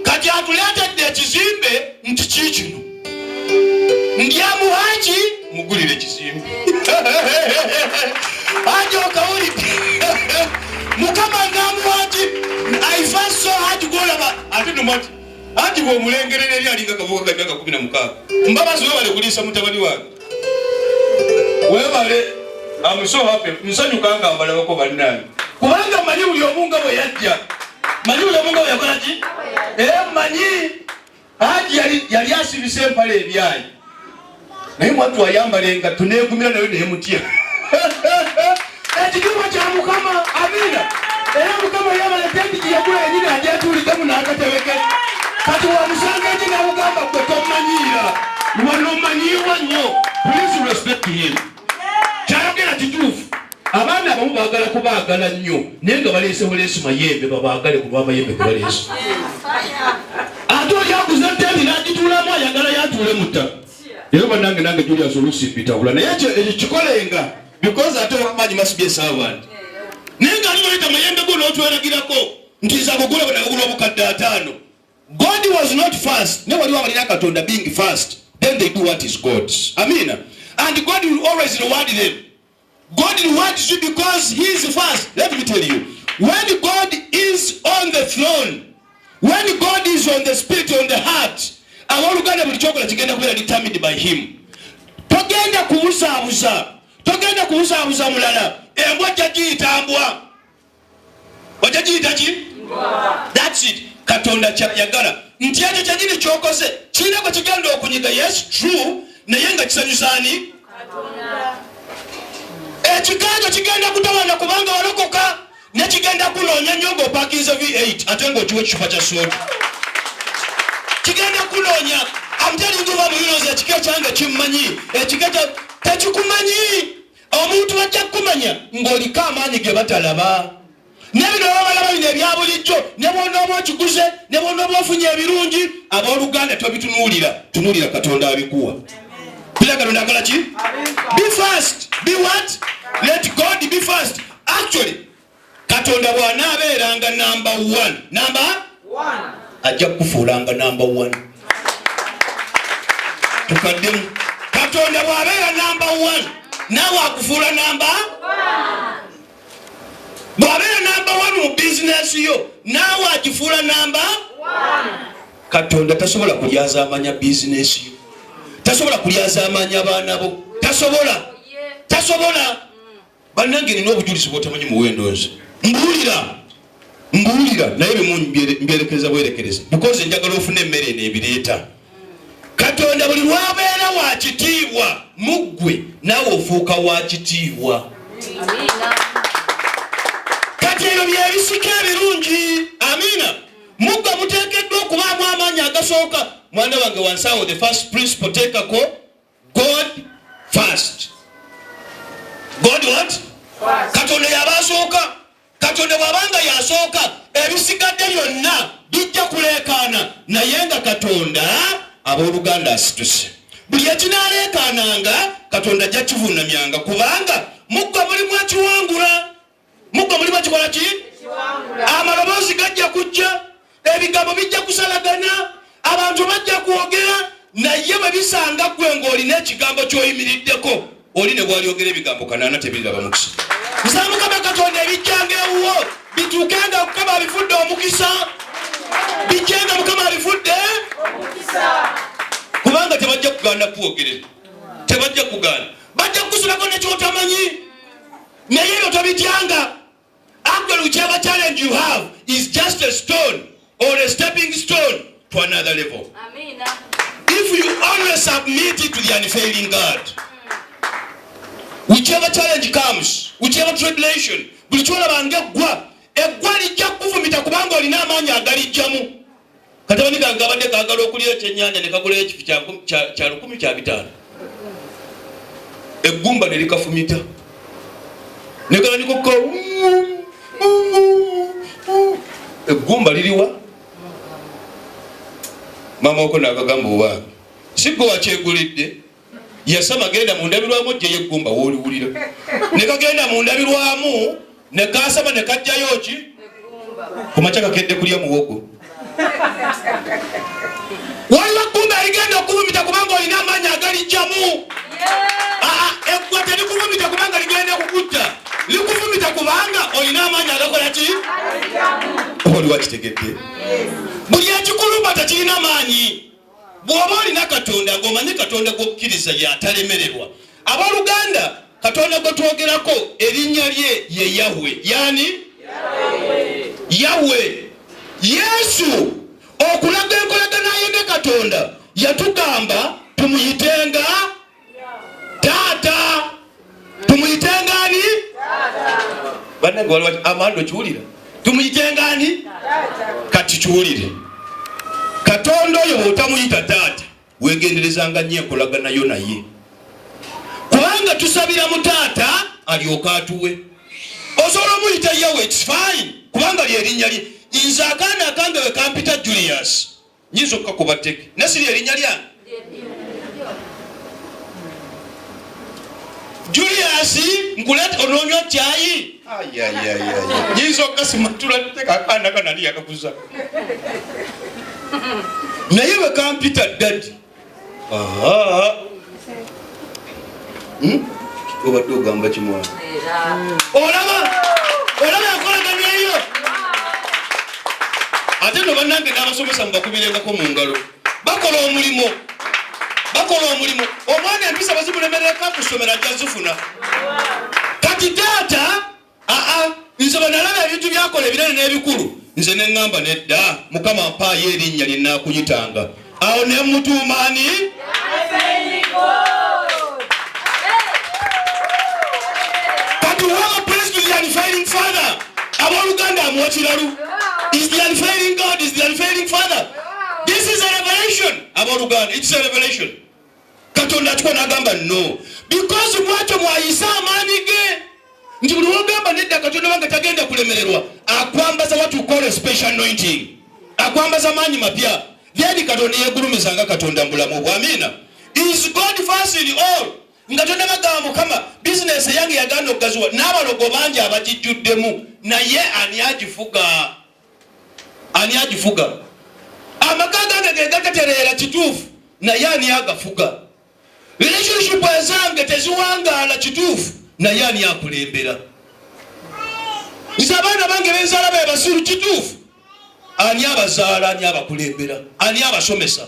Kati atuleetedde ekizimbe nti kiikino ndyamuhaaki mugulire ekizimbe. Ajo kawulidde Mukama ndyamuhaaki. I first saw how to go olaba ate nomati anti bw'omulengerera eri alinga kavuga ka myaka 16. Mbabazi webale kuliisa mutabani wange. Webale I'm so happy. Nsanyuka nga mbalabako bannange. Kubanga manyi buli omunga bwe yajja. Manyi buli omunga bwe yakola ki? Manyi Haji yali asibise empale ebyayi. Naye mwatu ayambala engatto neegumira nayo neemutya. Ekitiibwa kya Mukama. Amina. Era Mukama yabaleeta enti yagula yennyini agyatuuliddemu n'akatebeke. Kati wamusanga enti n'amugamba gwe tomanyiira. Wano omanyiibwa nnyo. Please respect him. Kyayogera kituufu. Abaana abamu baagala kubaagala nnyo naye nga baleesewo leesu mayembe babaagale ku lw'amayembe ge baleesu. Ate oli aguza ntenti n'agituulamu ayagala yatuule mu ttaka. Era bannange nange Julius olusimbitawula naye ekyo kikolenga because ate wamaanyi must be a servant. Naye nga alinoyita mayembe go n'otweragirako nti nza kugula bwe nagagula obukadde 5. God was not first. Ne waliwo abalina Katonda being first. Then they do what is God's. Amina. And God will always reward them. God rewards you because He is first. Let me tell you, when God is throne. When God is on the spirit, on the heart, aboluganda buli kyokola kigenda kubeera determined by him. Togenda kubuzaabuza mulala. Embwa jagiyita mbwa. Wajagiyita ki? That's it. Katonda yagala nti ekyo kyegiri kyokoze kirina kwe kigenda okunyiga. Yes, true, naye nga kisanyusaani Katonda. Ekikanja kigenda kutawana kubanga walokoka, ne kigenda kunoonya nnyo ng'opakinze V8 ate ng'okiwa ekicupa kya soda. Kigenda kunoonya. I'm telling you what you know, ekika kyange kimmanyi, ekika tekikumanyi. Omuntu ajja kumanya ng'oliko amaanyi ge batalaba. Nebino babalaba bino ebya bulijjo, ne bwonna oba okiguze, ne bwonna oba ofunye ebirungi, abooluganda tobitunuulira. Tunuulira Katonda abikuwa. Katonda agala ki? Be first. Be what? Let God be first. Actually, Katonda bw'anaabeeranga number 1. Number 1. Ajja kufuulanga number 1. Tukaddemu. Katonda bw'abeera number 1. Naawe akufuula number 1. Bw'abeera number 1 mu business yo, naawe akifuula number 1. Katonda tasobola kulyaza amanya business yo. Tasobola kulyaza amanya abaana bo. Tasobola. Bannange nina obujulizi bw'otamanyi muwendo nze. Mbuulira naye mbyerekeza bwerekereza. Because njagala ofune emmere n'ebireeta. Katonda buli lwabeera wa kitiibwa muggwe naawe ofuuka wa kitiibwa. Kati ebyo byebisika ebirungi. Amiina. Muggwe muteekeddwa okubaamu amaanyi agasooka. Mwana wange wansawo, the first principle teekako God first. God what? First. Katonda yabasooka. Katonda bw'abanga yasooka, ebisigadde byonna bijja kuleekaana. Naye nga Katonda abooluganda asituse. Buli ekinaaleekaananga Katonda ajja kivuunamyanga kubanga muggwe mulimu ekiwangula. Muggwe mulimu ekikola ki? Amaloboozi gajja kujja, ebigambo bijja kusalagana, abantu bajja kwogera, naye bwe bisanga ggwe ng'olina ekigambo ky'oyimiriddeko, oli ne bw'alyogera ebigambo 8 tebiraba mukisa. Nsaba Mukama Katonda ebijjanga ewuwo bituukenga Mukama abifudde omukisa. Bijjenga Mukama abifudde omukisa. Kubanga tebajja kugaana kwogerera. Tebajja kugaana. Bajja kukusulako nekyotamanyi. Naye ebyo tobityanga. Actually, whichever challenge you have is just a stone or a stepping stone to another level. Amen. If you always submit it to the unfailing God, whichever challenge comes, whichever tribulation, bulichola bange gwa, eggwa lijja kuvumita kubanga olina amaanyi agalijjamu. Katabani kange abadde kaagala okulya ekyennyanja ne kagula ekifu kya 10,500. Eggumba ne likafumita. Ne kala nikokka. Eggumba liriwa? Mama oko n'akagamba owange. Si gwe wakyegulidde. Yasama genda mu ndabirwamu gye yeggumba w'oliwulira. Ne kagenda mu ndabirwamu ne kaasaba ne kajjayo ki? Ku makya kakedde kulya muwogo. Waliwo eggumba erigenda okuvumita kubanga olina amaanyi agalijjamu. Eggwa terikuvumita kubanga ligenda kukutta. Likuvumita kubanga olina amaanyi agakola ki? Oli wakitegedde? Buli ekikulumba tekirina maanyi. Bw'oba olina Katonda ng'omanyi Katonda gw'okkiriza y'atalemererwa. Abooluganda, Katonda gwe twogerako erinnya lye ye Yahwe. Yani? Yahwe. Yesu okulaga enkolagana ye ne Katonda yatugamba tumuyitenga Taata. Tumuyitenga ani? Taata. Bannange waliwo amando kiwulira. Tumuyitenga ani? Taata. Kati kiwulire. Katonda oyo bw'otamuyita Taata, weegenderezanga nnyo enkolagana yo naye. Kubanga tusabira mu Taata alyoka atuwe. Osobola omuyita Yahwe, it's fine. Kubanga ly'erinnya lye. Nze akaana akange we kampita Julius. Nyinza okukakuba tteke. Nasiri erinnya lyange. Julius, nkuleta onoonywa caayi. Nyinza okukasimatula tteka akaana kanali yakakuza. Naye we kampita Daddy. Obadde ogamba kimwana. Olaba enkolagana eyo. ate no bannange n'abasomesa mubakubirengako mu ngalo bakola omulimu omwana empisa bazimulemereka kusomera ajja zifuna kati taata nze banalaba ebintu byakola ebinene n'ebikulu nze neŋŋamba nedda mukama mpaayo erinnya lye nnaakuyitanga awo ne mutuumaani kati whoever prays to the unfailing Father abooluganda amuwa kiralu is the unfailing God, is the unfailing Father. This is a revelation abooluganda, it's a revelation. Katonda akikuwa n'agamba no because mwatyo mwayisa amaanyi ge nti buli wogamba nedda Katonda wange tagenda kulemererwa akwambaza what you call a special anointing, akwambaza maanyi mapya then Katonda yeegulumiza nga Katonda mbulamu bwe. Amina. Is God first in all. Nga Katonda bagamba Mukama business yange yaganda okugaziwa n'abalogo bangi abagijjuddemu naye ani agifuga amaka gange ge gagatereera kituufu naye ani agafuga relationship ezange teziwangaala kituufu naye ani akulembera nze abaana bange benzaala be basiru kituufu ani abazaala ani abakulembera ani abasomesa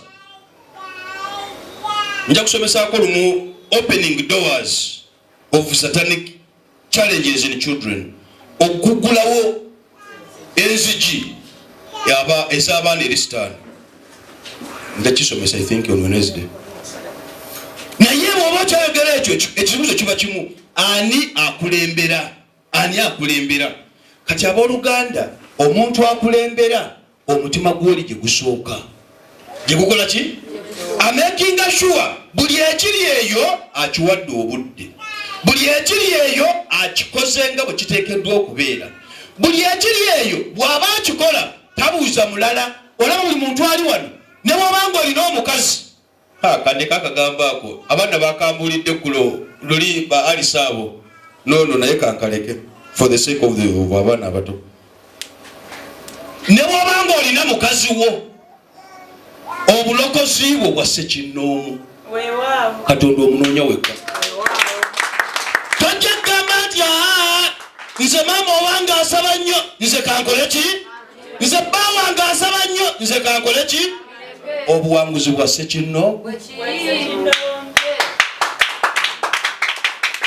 nja kusomesako lumu opening doors of satanic challenges in children okugulawo enzigi ez'abaana erisitaani ndakisomesa I think on Wednesday naye bw'oba okyayogera ekyo ekibuzo kiba kimu ani akulembera kati abooluganda omuntu akulembera omutima gw'oli gye gusooka gye gukola ki amakinga sure buli ekiri eyo akiwadde obudde buli ekiri eyo akikoze nga bwe kiteekeddwa okubeera buli ekiri eyo bw'aba akikola tabuuza mulala olaba buli muntu ali wano ne bw'obanga olina omukazi kandeka akagamba ako abaana bakambulidde kulo luli ba alisaabo nono naye kankaleke for the sake of abaana abato ne bw'obanga olina mukazi wo obulokozi bwo bwa ssekinnoomu Katonda omunoonya wekka tojja kugamba nti nze maama owange asaba nnyo nze kankole ki nze bba wange asaba nnyo nze kankole ki obuwanguzi bwa ssekinnoomu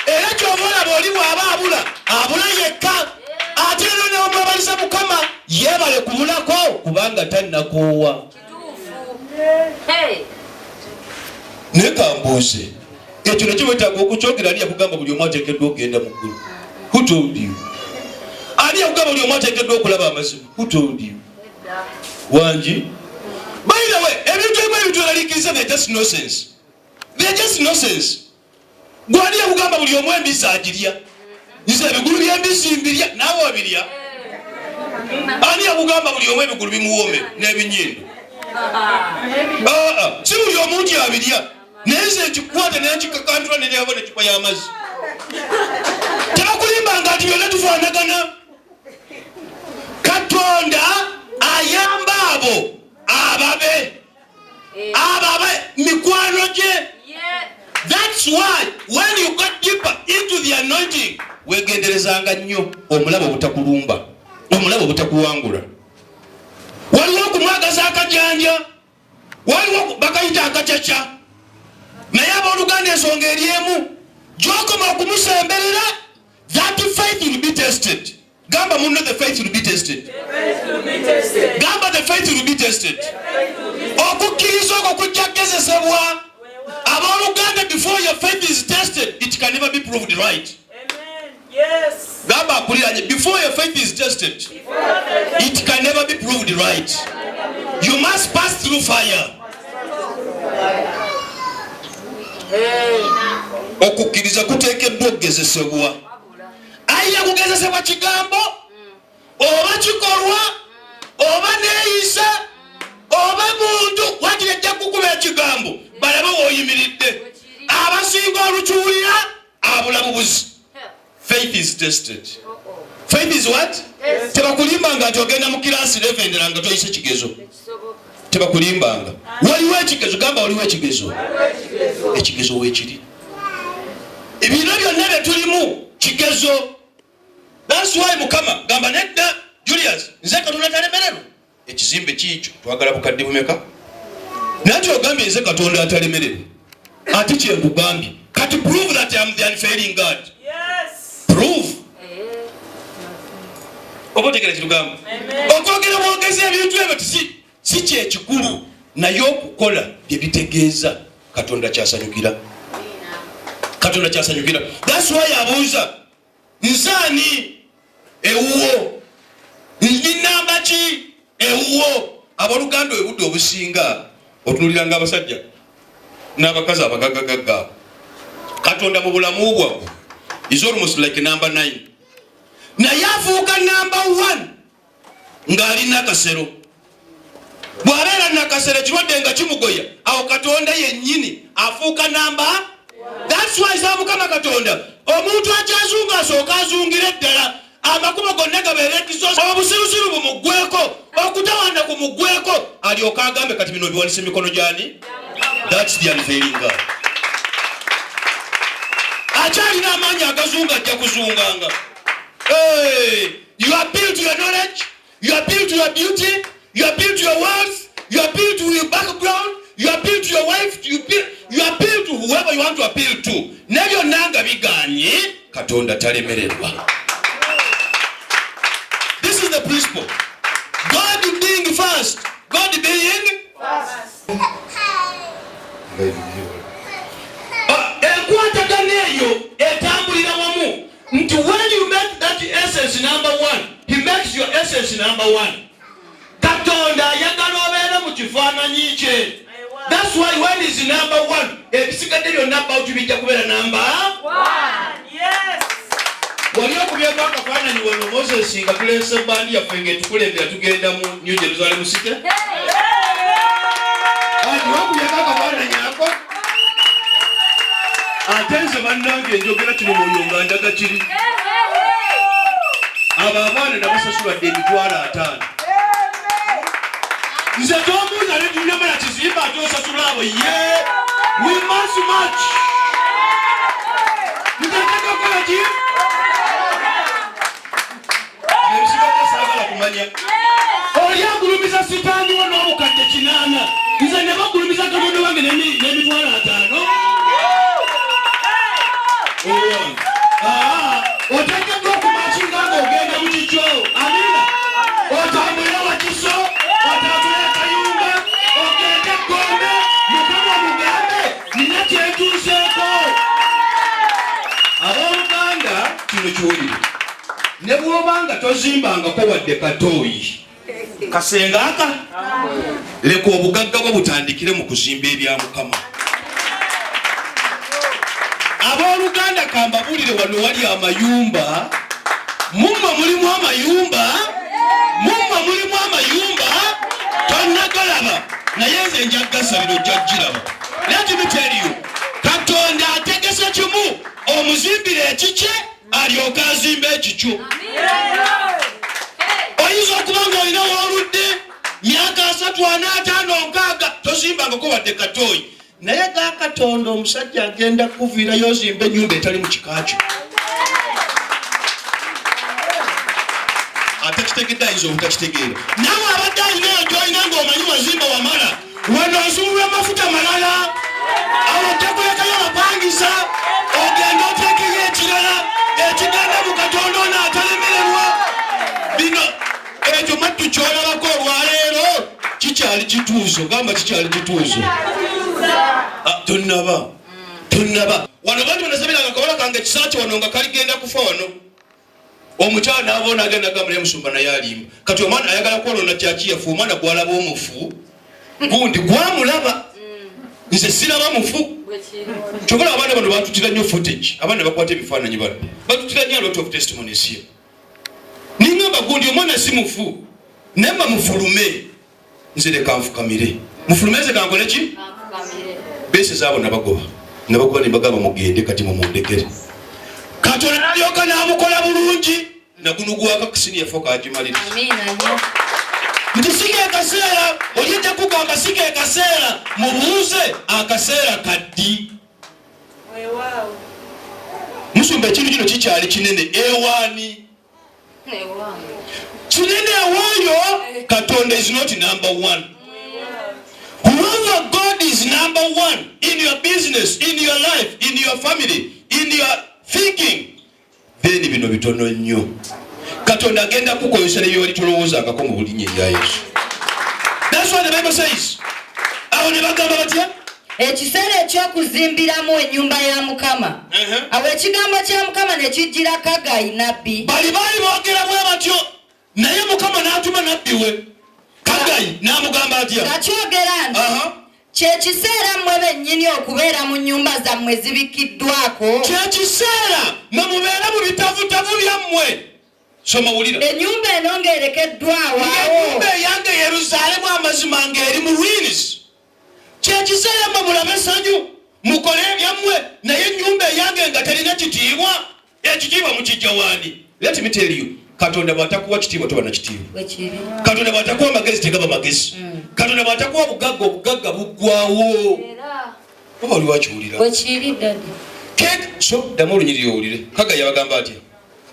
era ky'obalaba oli bw'aba abula yekka ate eno neomwebaliza Mukama yeebale kubulako kubanga tannakoowa naye kambuuze ekyo nekyo wetaaga okukyogera ani yakugamba buli omu ateekeddwa okugenda mu ggulu who told you ani yakugamba buli omu ateekeddwa okulaba amazima who told you wangi by the way ebintu ebimu ebitweralikiriza they're just nonsense gwani yakugamba buli omu embisi agirya nze ebigulu by'embisi mbirya naawe wabirya ani yakugamba buli omu ebigulu bimuwoome n'ebinyindo si buli omuntu abirya naye nze nkikwata naye nkikakantula neryabo nekipa y'amazzi tebakulimbanga nti byonna tufaanagana Katonda ayamba abo ababe mikwano gye. That's why when you got deeper into the anointing wegenderezanga nnyo omulabo obutakulumba omulabo obutakuwangula. Waliwo okumwagaza akajanja, waliwo bakayita akacaca, naye abooluganda ensonga eri emu gy'okoma okumusemberera that faith will be tested. Gamba munno the faith will be tested. Gamba the faith will be tested. Okukkiriza okwo kujja kugezesebwa. Abooluganda before your faith is tested it can never be proved right. Amen. Yes. Gamba akuliranye before your faith is tested it can never be proved right. You must pass through fire. Okukkiriza kuteekeddwa okugezesebwa. Ayina kugezesebwa kigambo oba kikolwa oba neeyisa oba muntu wakiri ajja kukuba ekigambo balabe w'oyimiridde. Abasinga olukiwulira abula bubuzi. Faith is tested. Faith is what? Tebakulimbanga nti ogenda mu kiraasi levendera nga toyise kigezo. Tebakulimbanga. Waliwo ekigezo, gamba waliwo ekigezo. Ekigezo weekiri. Ebintu byonna bye tulimu kigezo. That's why Mukama gamba nedda Julius nze Katonda talemererwa ekizimbe chicho twagala bukadde bumeka nati ogambye nze Katonda atalemererwa ati kye nkugambye kati prove that I am the unfailing God. Yes. Prove obotegera kirugamba okwogera bwogezi ebintu ebyo si kyekikulu naye okukola bye bitegeeza Katonda kyasanyukira. Katonda kyasanyukira. That's why abuuza nsaani ewuwo namba ki ewuwo. Aboluganda obudde obusinga otunuliranga abasajja n'abakazi abagagagaga. Katonda mu bulamu bwabwe is almost like number 9 naye afuuka number 1 ng'alina akasero. Bw'abeera nakasero ekirwadde nga kimugoya awo Katonda yennyini afuuka number. That's why Mukama Katonda omuntu akyazunga asooka azungira eddala amakubo gonna gabeera ekisoso obusirusiru bumuggweko okutawaana ku muggweko alyoka agambe kati bino biwanise emikono gyani. That's the unfailing God. Akyalina amaanyi agazunga ajja kuzunganga. You appeal to your knowledge, you appeal to your beauty, you appeal to your wealth, you appeal to your background, you appeal to your wife, you appeal to whoever you want to appeal to. Nebyo nanga biganye Katonda talemererwa. This is the principle. God being first. God being first. Ekwatagana eyo etambulira wamu nti when you make that essence number 1, he makes your essence number 1. Katonda ayagala obeera mu kifaananyi kye. That's why when is number 1 ebisigadde byonna bijja kubeera number 1. Yes. Wali okubyeko akafaananyi wano Moses nga tuleese bandi yaffe ng'etukulembera tugenda mu New Jerusalem City. Wakubyeko akafaananyi ako ate nze bannange njogera kino mwoyo nga ndaga kiri. Abo abaana nabasasuladde $5,000. Nze tomuuza ne tunyamala kizimba ate osasula abo ye we must match. Nteekeka okukola ki? Ebisigadde saagala kumanya. Oli agulumiza sitaani wo n'obukadde 8. Nze ne bagulumiza Katonda wange $5,000. Oteekeddwa okumakinga ng'ogenda mu kikyo. Amina. Otambulira wakiso, otambulira Kayunga, ogende Gombe, Mukama mugambe nina kyetuuseeko. Abooluganda kino kyolire. Ne bw'obanga tozimbangako wadde katooyi kasenga aka leka obugagga bwo butandikire mu kuzimba ebya Mukama. Abooluganda kambabulire wano wali amayumba mumma mulimu amayumba tonnagalaba naye nze njaggasalira ojjagiraba. Let me tell you, Katonda ategese kimu omuzimbire ekikye alyoka azimba ekikyo. Oyinza okuba ng'olina w'oludde myaka 3, 4, 5, 6 tozimbangako wadde katooyi naye ga Katonda omusajja agenda kuviirayo ozimba ennyumba etali mu kika kyo. Ate kitegedde ayinza obutakitegeera. Nawe abadde alina eyo gy'olina ng'omanyi wazimba wamala wano ozumula amafuta malala awo otekulekayo amapangisa ogenda oteekeyo ekirala ekigenda mu Katonda ono atalemererwa. Bino ekyo mattu ky'olabako olwaleero kikyali kituuzo. Gamba kikyali kituuzo. Tonnaba wano bantu banasabiranga akawala kange kisaaki wano nga kaligenda kufa wano. Omukyala n'aboona agenda gambula musumba naye alimba. Kati omwana ayagala kwolona kyakiyafu omwana gwalaba omufu gundi gwamulaba. Nze siraba mufu. Kyokola abaana bano batutira nnyo footage. Abaana bakwata ebifaananyi bano batutira nnyo a lot of testimonies here. Ningamba gundi omwana si mufu nemba mufulume. Nze leka nfukamire mufulumeze kankole ki? Bese zaabo nabagoba ne bagamba mugende kati mumundekere. Katonda n'alyoka n'amukola bulungi naguno gwaka kusiniya foka agimalira. Amina. Ntisike akaseera olijja kugamba sike akaseera mubuuze akaseera kaddi. Musumba ekintu kino kikyali kinene ewani. Kinene ewaayo Katonda is not number one. Whoever God is number one in your business, in your life, in your family, in your thinking, then bino bitono nnyo. Katonda agenda kukozesa ne byoli tolowoozangako mu bulinnya erya Yesu. That's what the Bible says. Awo ne bagamba batya? Ekiseera ekyokuzimbiramu ennyumba ya Mukama. Awo ekigambo kya Mukama ne kijjira Kaggayi nabbi. Bali baali boogera bwe batyo, naye Mukama n'atuma nabbi we. Kaggayi n'amugamba atya? Nakyogera nti kyekiseera mmwe bennyini okubeera mu nnyumba zammwe zibikiddwako. Kyekiseera mwe mubeera mu bitavutavu byammwe. Soma wulira. Ennyumba eno ng'erekeddwawo. Ennyumba eyange Yerusaalemu amazima ng'eri mu ruins. Kyekiseera mmwe mulabe essanyu mukole ebyammwe naye ennyumba eyange nga terina kitiibwa. Ekitiibwa mukijja wani? Let me tell you. Katonda bw'atakuwa kitiibwa toba na kitiibwa. Katonda bw'atakuwa amagezi tegaba magezi. Katonda bw'atakuwa obugagga obugagga buggwawo. Oba oli wakiwulira? So ddamu olunyiriri owulire. Kaggayi yabagamba atya?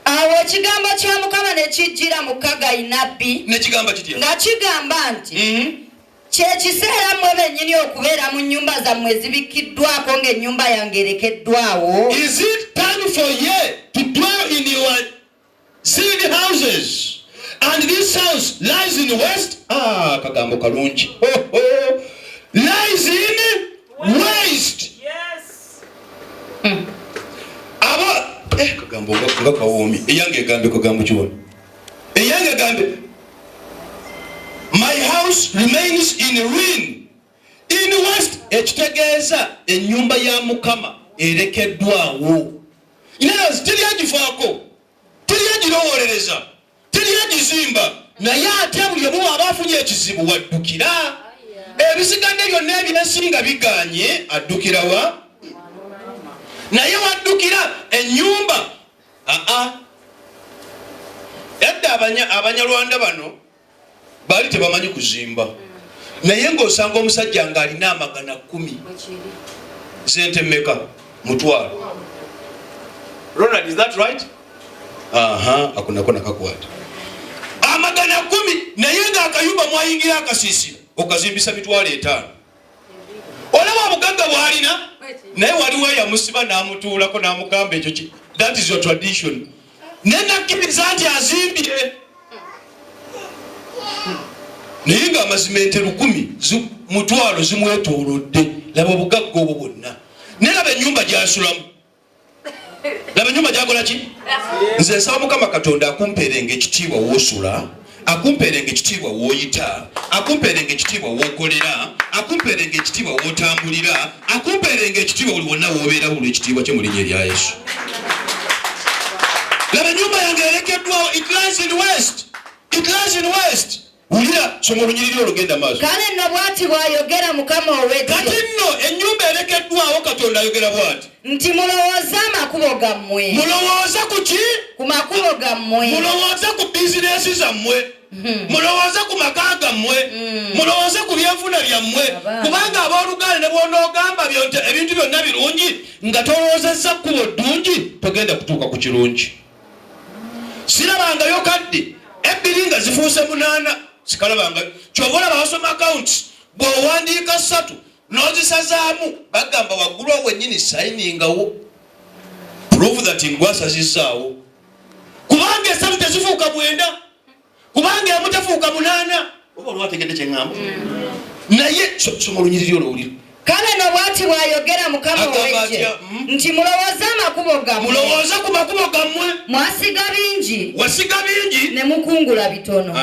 Awo ekigambo kya Mukama ne kijjira mu Kaggayi nabbi. Ne kigamba kitya? Nga kigamba nti kyekiseera mmwe bennyini okubeera mu nnyumba zammwe zibikiddwako ng'ennyumba yange erekeddwawo. Is it time for ye to dwell in your seed houses and this house lies in the west? Kagambo kalungi. Lies in west. Yes. Aba kagambo nga kawomi eyange gambe kagambo kiwona eyange gambe my house remains in ruin in west. Ekitegeeza ennyumba ya Mukama erekeddwawo. Inaas teryagifaako, teryagirowolereza, teryagizimba, naye ate buli omu aba afunye ekizibu waddukira. Ebisigadde byonna ebinasinga biganye addukira wa? Naye waddukira ennyumba. Edda Abanyarwanda bano baali tebamanyi kuzimba, naye ng'osanga omusajja ng'alina amagana 10. Sente mmeka? Mutwalo. Ronald, is that right? Akunako nakakwata. Amagana 10 naye ng'akayumba mwayingira akasiisira okazimbisa mitwalo 5. Olaba obugagga bw'alina naye waliwo eyamusiba n'amutuulako n'amugamba ekyo ki? That is your tradition. Naye nakkiriza nti azimbye. Naye ng'amazima ente 10 mutwalo zimwetoolodde. Laba obugagga obwo bwonna. Naye laba ennyumba gy'asulamu. Laba ennyumba gy'akola ki? Nze nsaba Mukama Katonda akumpeerenga ekitiibwa w'osula, akumpeerenga ekitiibwa w'oyita, akumpeerenga ekitiibwa w'okolera, akumpeerenga ekitiibwa w'otambulira, akumpeerenga ekitiibwa buli wonna w'obeera buli ekitiibwa kye mu linnya erya Yesu. Laba ennyumba yange erekeddwawo. It lies in west. It lies in west. Wulira soma olunyiriri olugenda maaso. Kale nno bw'ati bw'ayogera Mukama ow'eggye. Kati nno ennyumba erekeddwawo Katonda ayogera bw'ati nti mulowooze amakubo gammwe. Mulowooza ku ki? Ku makubo gammwe. Mulowooza ku bizinesi zammwe. Mulowooza ku maka gammwe. Mulowooza ku byenfuna byammwe. Kubanga abooluganda ne bw'onoogamba ebintu byonna birungi nga tolowoozezza kkubo ddungi togenda kutuuka ku kirungi. Sirabangayo kadde ebbiri nga zifuuse 8 sikalabanga. Kyova olaba abasoma accounts bw'owandiika 3 n'ozisazaamu bagamba waggulu awo wennyini sayiningawo prove that ngwasazizaawo. Kubanga 3 tezifuuka 9, kubanga emu tefuuka 8. Oba olwategedde kye ŋŋamba. Naye soma olunyiriri olwowulira. Kale no bw'ati bw'ayogera Mukama ow'eggye nti mulowooze amakubo gammwe. Mulowooza ku makubo gammwe. Mwasiga bingi. Wasiga bingi. Ne mukungula bitono.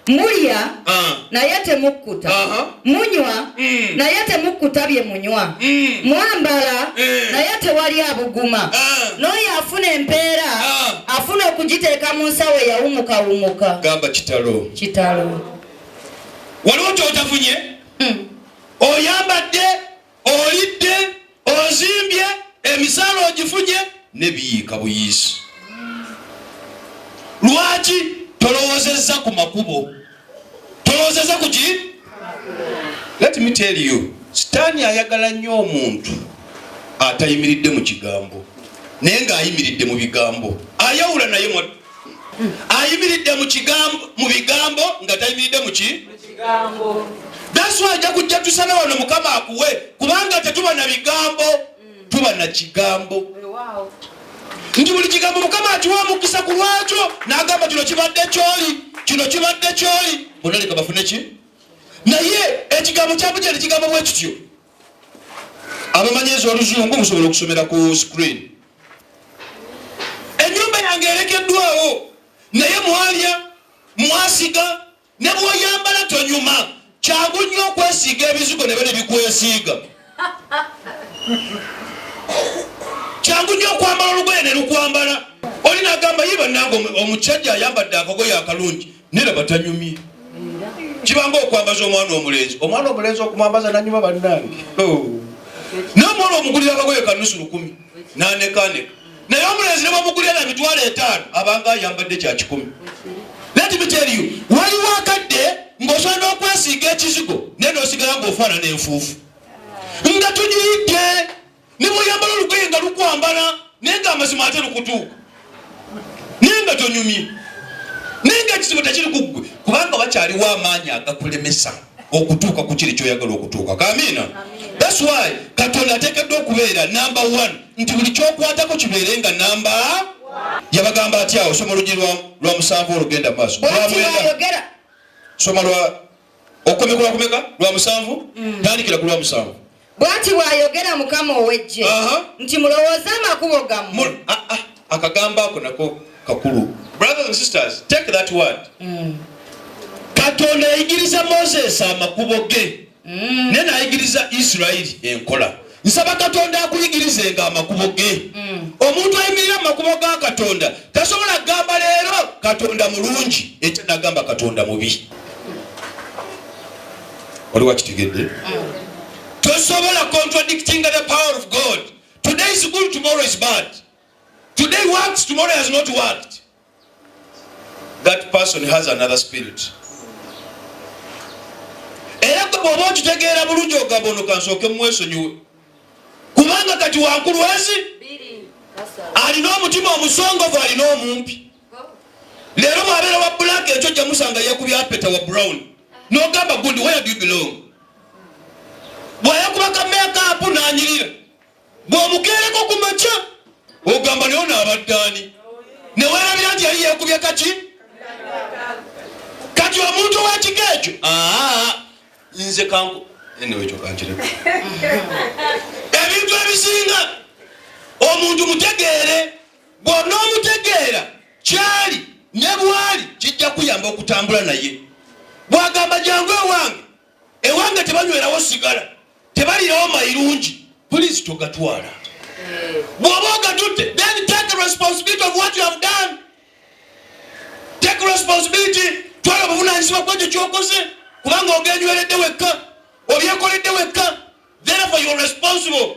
Mulya naye temukkuta. Munywa naye temukkuta bye munywa. Mwambala naye tewali abuguma. N'oyo afuna empeera afuna okugiteeka mu nsawo eyawumukawumuka. Gamba kitalo. Kitalo. Waliwo ky'otafunye? Oyambadde, olidde, ozimbye, emisaala ogifunye n'ebiyiika buyiisi. Lwaki? Tolowoozezza ku makubo. Tolowoozezza ku ki? Let me tell you, Sitaani ayagala nnyo omuntu atayimiridde mu kigambo naye ng'ayimiridde mu bigambo. Ayawula naye ayimiridde mu bigambo nga tayimiridde mu kigambo. That's why ajja kujja tusana wano Mukama akuwe kubanga tetuba na bigambo tuba na kigambo. Nti buli kigambo Mukama atuwa mukisa ku lwakyo n'agamba kino kibadde kyoli bonna leka bafune ki naye ekigambo kyabujja ekigambo bwe kityo. Abamanyiza oluzungu musobola okusomera ku screen. Ennyumba yange erekeddwawo naye mwalya mwasiga ne bw'oyambala tonyuma. Kyangu nnyo okwesiiga ebizigo ne bene bikwesiiga. Kyangu nnyo okwambala olugoye ne lukwambala. Oli n'agamba ye bannange omusajja ayambadde akagoye akalungi neraba tanyumye. Kibanga okwambaza omwana omulenzi. Omwana omulenzi okumwambaza nanyuma bannange. N'omwana omugulira akagoye ka nusu 10 n'anekaaneka. Naye omulenzi ne bamugulira na mitwalo 5 abanga ayambadde kya 10. Let me tell you, waliwo akadde ng'osobola n'okwesiiga ekizigo naye n'osigala ng'ofaanana enfuufu. Nga tugiyidde ne bw'oyambala olugoye nga lukwambala naye ng'amazima ate lukutuuka naye nga tonyumye naye ng'ekizigo tekiri ku ggwe kubanga wakyaliwo amaanyi agakulemesa okutuuka ku kiri ky'oyagala okutuuka. Kaamina. That's why Katonda ateekeddwa okubeera number 1 nti buli ky'okwatako kibeere nga number 1. Yabagamba atya awo soma olugi lwa 7 olugenda mu maaso. Soma lwa okomekula kumeka lwa 7 tandikira ku lwa 7. Bwati bw'ayogera Mukama ow'eggye nti mulowooze amakubo gammwe. Akagamba ako nako kakulu. Brothers and sisters, take that word. Katonda yayigiriza Moses amakubo ge naye n'ayigiriza Isirayiri enkola. Nsaba Katonda akuyigirizenga amakubo ge. Omuntu ayimirira amakubo ga Katonda tasobola kugamba leero Katonda mulungi ekyo nagamba Katonda mubi. Oli wakitegedde? Tosobola contradicting the power of God. Today is good, tomorrow is bad. Today works, tomorrow has not worked. That person has another spirit. Era bw'oba okitegeera bulungi ogamba ono kansooke mumwesonyiwe kubanga kati wankulu ezi alina omutima omusongovu alina omumpi. Leero bw'abeera wa black ekyo jja musanga yeekubya apeta wa brown n'ogamba good, where do you belong? Bw'ayakuba ka makeup n'anyirira bw'omukeereko ku makya ogamba naye onaabadde ani ne weerabira nti yali yeekubye kaki kati omuntu ow'ekika ekyo nze kangu enewe ekyo kankireko ebintu ebisinga omuntu mutegeere bw'ona omutegeera kyali ne bwali kijja kuyamba okutambula naye. Bw'agamba jangu ewange tebanywerawo sigala tebalirawo mayirungi please togatwala. Bw'oba ogatutte then take the responsibility of what you have done. Take responsibility. Twala obuvunaanyizibwa bw'ekyo ky'okoze kubanga ogenyweredde wekka obyekoledde wekka. Therefore you are responsible.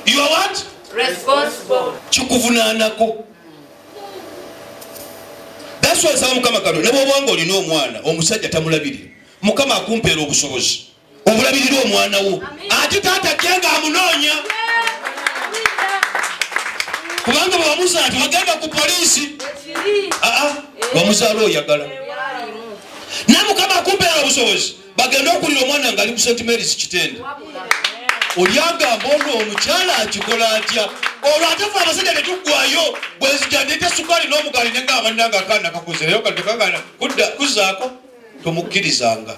You are what? Responsible. Kikuvunaanako. That's why nsaba Mukama Katonda ne bw'obanga olina omwana omusajja tamulabirira Mukama akumpeera obusobozi obulabirira omwana wo ate taata kyenga amunoonya kubanga bwe wamuzaala tewagenda ku poliisi wamuzaala oyagala naye Mukama akumpeera obusobozi bagenda okulira omwana ng'ali mu St. Mary's Kitende. Olyagamba ono omukyala akikola atya olwo ate fe abasajja ne tuggwayo bwenzija ndeeta sukaali n'omugaali ne ngamba nnanga akaana kakoze leero kati tekagana kuzaako tomukkirizanga.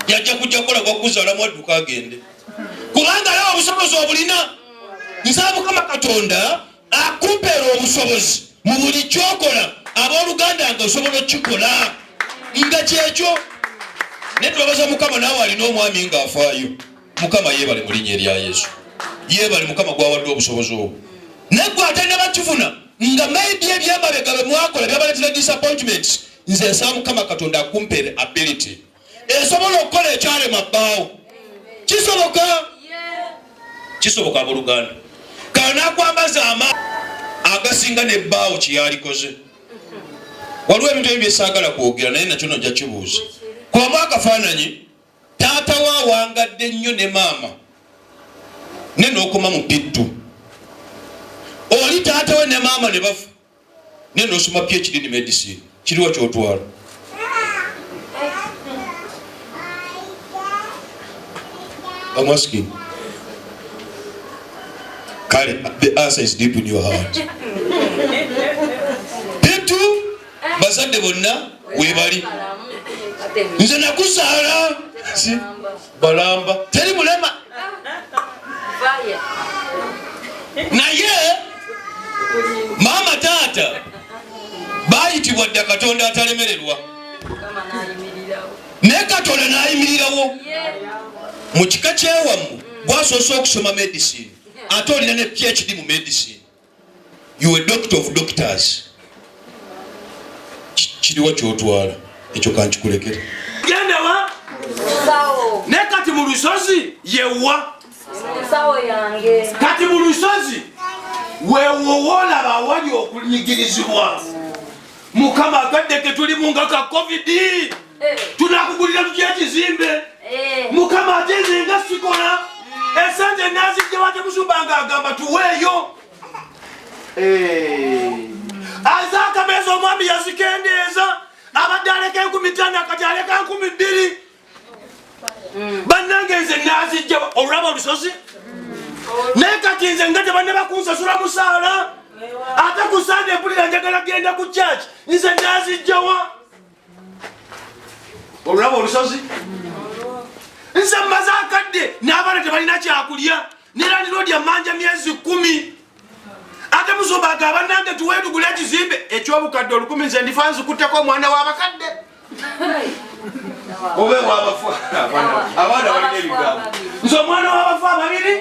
Yajja kujja kukola gwakuzaala mwadduka agende kubanga lewo obusobozi obulina. Nsaba Mukama Katonda akumpeera obusobozi mu buli kyokola abooluganda nga osobola okikola nga kyekyo. Ne tubabaza Mukama naawe alina omwami ng'afaayo. Mukama yeebale mu linnya erya Yesu. Yeebale Mukama gwawadde obusobozi obwo. Naggwe ate ne bakifuna nga maybe ebyamabega bye mwakola byabaleetera disappointments. Nze nsaba Mukama Katonda akumpeere ability esobola okukola ekyalema bbaawo. Kisoboka? Kisoboka abooluganda. Kano n'akwambaza amaanyi agasinga ne bbaawo kye yalikoze. Waliwo ebintu ebyo byesaagala kwogera naye nakyo nojja kibuuza. Kubamu akafaananyi taata wa wangadde nnyo ne maama ne n'okoma mu pittu. oli taata we ne maama ne bafa neno osoma PhD in medicine kiriwa kyotwala I'm asking. Kale, the answer is deep in your heart. Petu bazadde bonna webali nze nakuzaala si balamba teri mulema naye mama taata bayitibwa dda Katonda atalemererwa ne Katonda n'ayimirirawo mu kika kyewamu bwasoose okusoma medicine ate olina ne PhD mu medicine you a doctor of doctors kiriwa kyotwala ekyo kankikulekera genda wa ne kati mu lusozi yewa sawo yange kati mu lusozi wewowola bawali okunyigirizibwa mukama akaddeke tulimu nga ka covid tunakugulira tukyekizimbe mukama ateze nga sikola esente nazijja wate musumbanga agamba tuweeyo azakameeza omwami yazikendeeza abadde aleka 15 kati aleka 12 bannange nze nazijja olulaba olusozi naye kati nze nga tebanne bakunsasula musaala ate kusande empulira njagala genda ku church nze nazijjawa olulaba olusozi nze mmaze akadde n'abaana tebalina kyakulya nerandiroodi amanja myezi 10 ate musobaga abannange tuweeyo tugule ekizimbe ekyobukadde 1000 nze ndifa nzikutteko omwana w'abakadde obe wabafa abaana balina ebigambo nze omwana w'abafa ababiri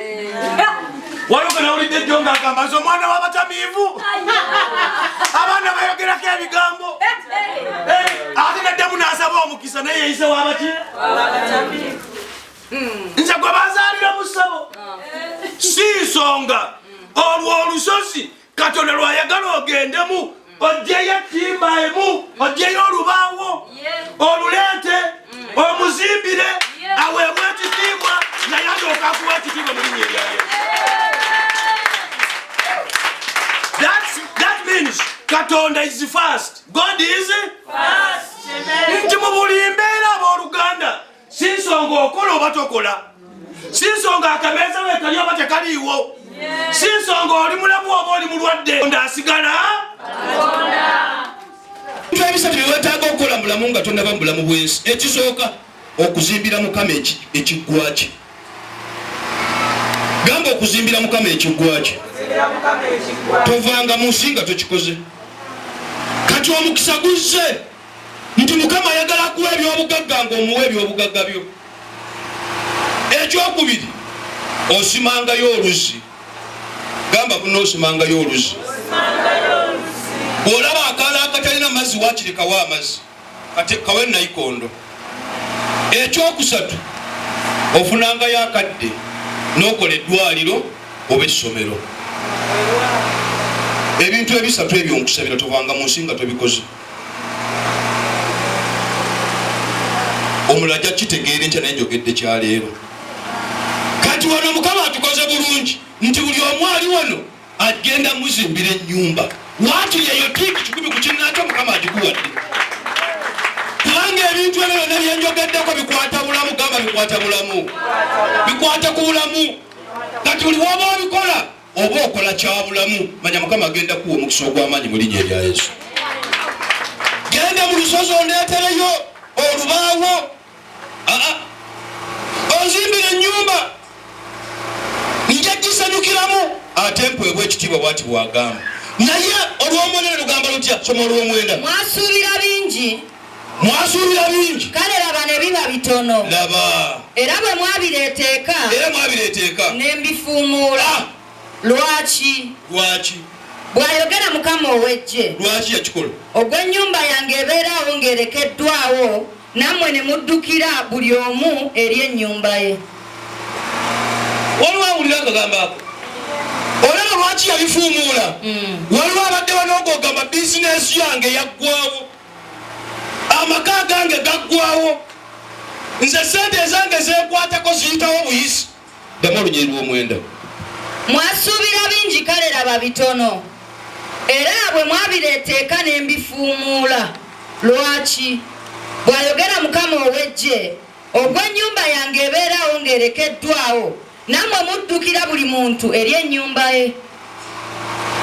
waliwo nawulidde jjo ng'agamba nze omwana w'abatamiivu abaana bayogerako ebigambo ate naddamu n'asaba omukisa naye yeyise wabaki nze gwe bazaalira mu ssabo si nsonga olwo olusozi Katonda lwayagala ogendemu ojjeyo ettimba emu ojjeyo olubaawo oluleete omuzimbire aweebwe ekitiibwa naye alyoka akuwa ekitiibwa mu linnya erya Yesu. That means Katonda is first. God is first. Nti mu buli mbeera abooluganda si nsonga okola oba tokola, si nsonga akameeza we kali oba tekaliiwo, si nsonga oli mulamu oba oli mulwadde, asigala ebisatu byewetaaga okukola mulamu nga tonnaba mu bulamu bwensi. Ekisooka okuzimbira Mukama ekiggwaki. Gamba okuzimbira Mukama ekiggwaki. Tovanga mu nsi nga tokikoze. Kati omukisa guzze nti Mukama ayagala akuwa ebyobugagga ng'omuwa ebyobugagga byo. Ekyokubiri osimangayo oluzi. Gamba kuno osimangayo oluzi. Bw'olaba akaala akatalina mazzi waakirekawo amazzi kati kawe nayikondo. Ekyokusatu ofunangayo akadde n'okola eddwaliro oba essomero. Ebintu ebisatu ebyo nkusabira tovanga mu nsi nga tobikoze. Omulala ajja kitegeera enkya naye njogedde kyaleero. Kati wano Mukama atukoze bulungi nti buli omu ali wano agenda muzimbira ennyumba. Watu yeyo tiki 10 ku kinnaakyo Mukama agikuwadde. Kubanga ebintu ebyo byonna byenjogeddeko bikwata bulamu. Gamba bikwata bulamu. Bikwata ku bulamu. Kati buli waba obikola oba okola kya bulamu manya Mukama agenda kuwa omukisa ogw'amaanyi mu linnya erya Yesu. Genda mu lusozi ondeetereyo olubaawo. Onzimbira ennyumba nja gisanyukiramu ate mpwebwa ekitiibwa bw'ati bw'agamba. Naye olw'omwenda lugamba lutya? Soma olw'omwenda. Mwasuubira bingi. Mwasuubira bingi. Kale laba ne biba bitono. Laba. Era bwe mwabireeteeka. Era mwabireeteeka. Ne mbifuumuula. Lwaki? Lwaki? Bw'ayogera Mukama ow'eggye. Lwaki yakikola? Ogw'ennyumba yange ebeeraawo ng'erekeddwawo nammwe ne muddukira buli omu eri ennyumba ye. Waliwo awulira akagamba ako. Olaba lwaki yabifuumuula? Waliwo abadde wanoogogamba bizinesi yange yaggwawo, amaka gange gaggwawo, nze sente ezange zeekwatako ziyitawo buyisi. Ddamu olunyiri lw'omwenda. mwasuubira bingi kale laba bitono, era bwe mwabireeteeka ne mbifuumuula. Lwaki? bw'ayogera Mukama ow'eggye, ogw'ennyumba yange ebeerawo ng'erekeddwawo, nammwe muddukira buli muntu eri ennyumba ye.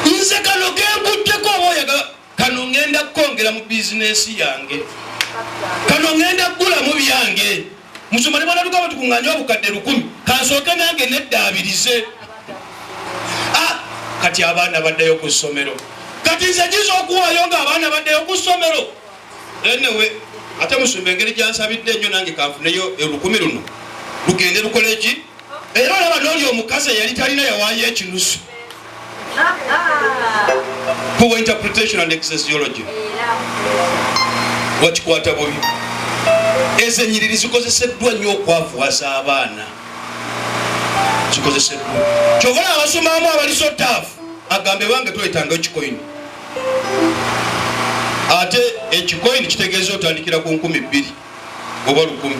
Nze kano kenkutteko obaoyaga kano ngenda kukongera mu bizinesi yange, kano ngenda kugula mu byange. Musomali bwana tukaba tukunganya obukadde 1000 kansooke nange neddaabirize. Kati abaana baddeyo ku ssomero, kati nze njiza okuwaayo nga abaana baddeyo ku ssomero. Anyway, ate musumba engeri gyansabidde ennyo nange kanfuneyo 1000 luno lugende lukole ki. Era olaba n'oli omukazi eyali talina yawaayo ekinusu. Poor interpretation and ecclesiology. Wakikwata bubi. Ezo ennyiriri zikozeseddwa nnyo okwavuwasa abaana. Zikozeseddwa. Kyobala abasomamu abaliso taafu agambe bange twetanga ekikoyini. Ate ekikoyini kitegeeza otandikira ku 2000 oba 1000.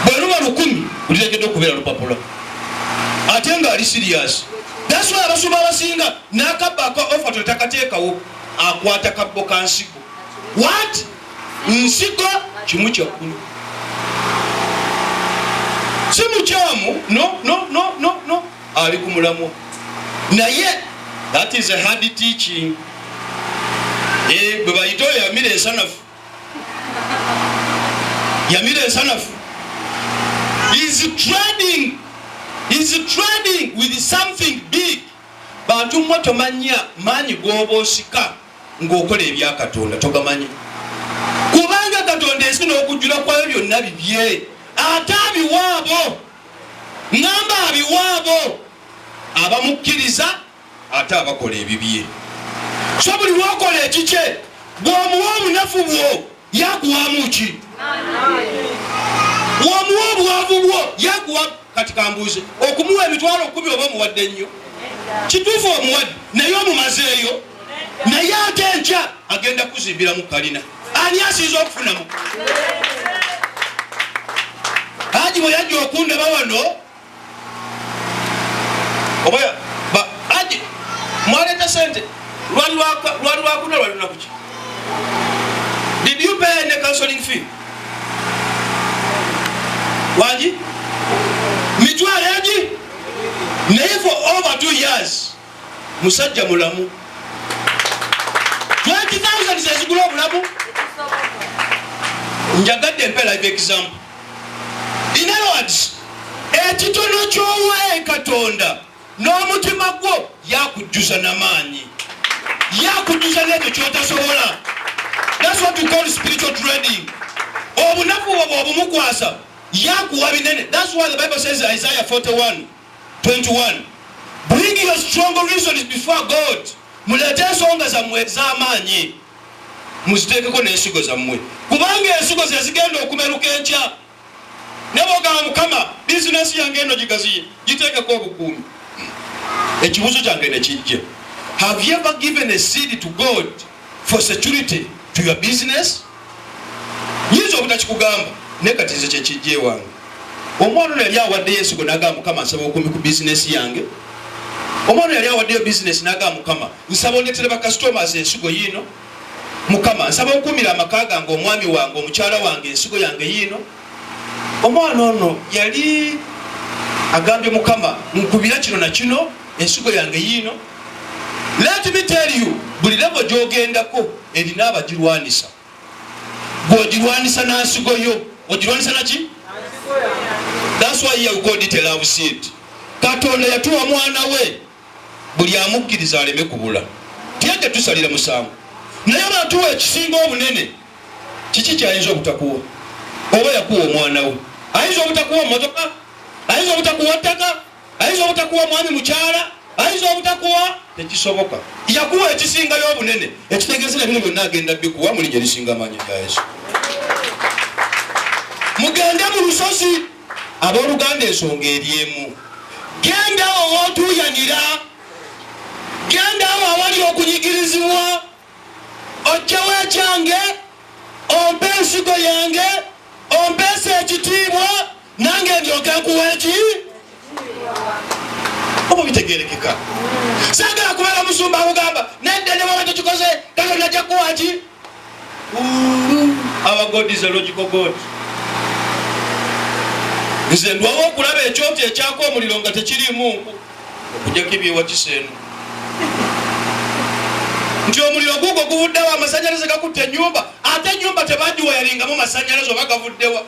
Bwe luba 1000 ulitegedde okubeera lupapula. Ate nga ali serious. That's why abasoma abasinga n'akabba aka offer tetakateekawo akwata kabbo ka nsigo. What? Nsigo kimu kyakkulu. Si mukyamu, no. Ali ku mulamu. Naye, that is a hard teaching. Bwe bayita oyo yamira ensanafu. Yamira ensanafu. He's trading with something big. Bantu mmwe tomanya maanyi g'oba osika ng'okola ebya Katonda togamanyi. Kubanga Katonda ensi n'okujjula kwayo byonna bibye. Ate abiwaabo. Ngamba abiwaabo. Abamukkiriza ate abakola ebibye. So buli lwakola ekikye bw'omuwa obunafu bwo yakuwamu ki? Bw'omuwa obwavu bwo yakuwa. Kati kambuuze okumuwa emitwalo 10 oba muwadde nnyo. Kituufu omuwadde naye omumazeeyo. Naye ate enkya agenda kuzimbira mu kalina. Ani asinza okufunamu? Haji bwe yajja okundaba wano oba Haji mwaleeta sente lwali lwakuna lwali lunaku ki? Did you pay any counseling fee? Wangi? Mitwalo egi? Naye for over 2 years musajja mulamu. 20,000 zezigula obulamu. Njagadde mpe live example. In other words, ekitono ky'owa Katonda n'omutima gwo yakujjuza n'amaanyi. Yakujjuza n'ekyo ky'otasobola. That's what we call spiritual trading. Obunafu bwo obumukwasa yakuwa binene. That's why the Bible says in Isaiah 41:21, bring your strong reasons before God. Mulete ensonga zammwe ez'amaanyi muziteekeko n'ensigo zammwe, kubanga ensigo ze zigenda okumeruka enkya. Ne bw'ogamba Mukama bizinesi yange eno gigaziye giteekeko obukuumi. Ekibuuzo kyange ne kijja, have you ever given a seed to God for security to your business? Yinza obutakikugamba naye kati nze kyekijja ewange. Omwana ono yali awaddeyo ensigo n'agamba Mukama nsaba obukuumi ku bizinesi yange. Omwana yali awaddeyo bizinesi n'agamba Mukama nsaba ondeetere ba customers ensigo yiino. Mukama nsaba okuumira amaka gange, omwami wange, omukyala wange, ensigo yange yiino. Omwana ono yali agambye Mukama nkubira kino na kino, ensigo yange yiino. Let me tell you, buli level gy'ogendako erina abagirwanisa. Gw'ogirwanisa na nsigo yo ogirwanisa naki? That's why here we call it a love seed. Katonda yatuwa mwana we buli amukkiriza aleme kubula. Tiyajja tusalira musango. Naye batuwa ekisinga obunene kiki kyayinza obutakuwa? Oba yakuwa omwana we ayinza obutakuwa mmotoka, ayinza obutakuwa ttaka, ayinza obutakuwa mwami mukyala, ayinza obutakuwa tekisoboka. Yakuwa ekisingayo obunene ekitegeeza bino byonna agenda bikuwa mu linnya erisinga amaanyi ga Yesu. Mugende mu lusozi abooluganda ensonga eryemu. Genda awo wootuuyanira, genda awo awali okunyigirizibwa, ojjawo ekyange, ompe ensigo yange, ompeesa ekitiibwa, nange ndyoke nkuwa eki? Oba kitegerekeka. Sagala kubala musumba akugamba nedde ne baba tekikoze Katonda ajja kuwaki. Our God is a logical God. Nze ndwawo okulaba ekyoti ekyako omuliro nga tekirimu okujjako ebyewa kiseno nti omuliro guugwo guvuddewo amasanyalaze gakutte ennyumba ate ennyumba tebagiwa yalingamu masanyalaze oba gavuddewa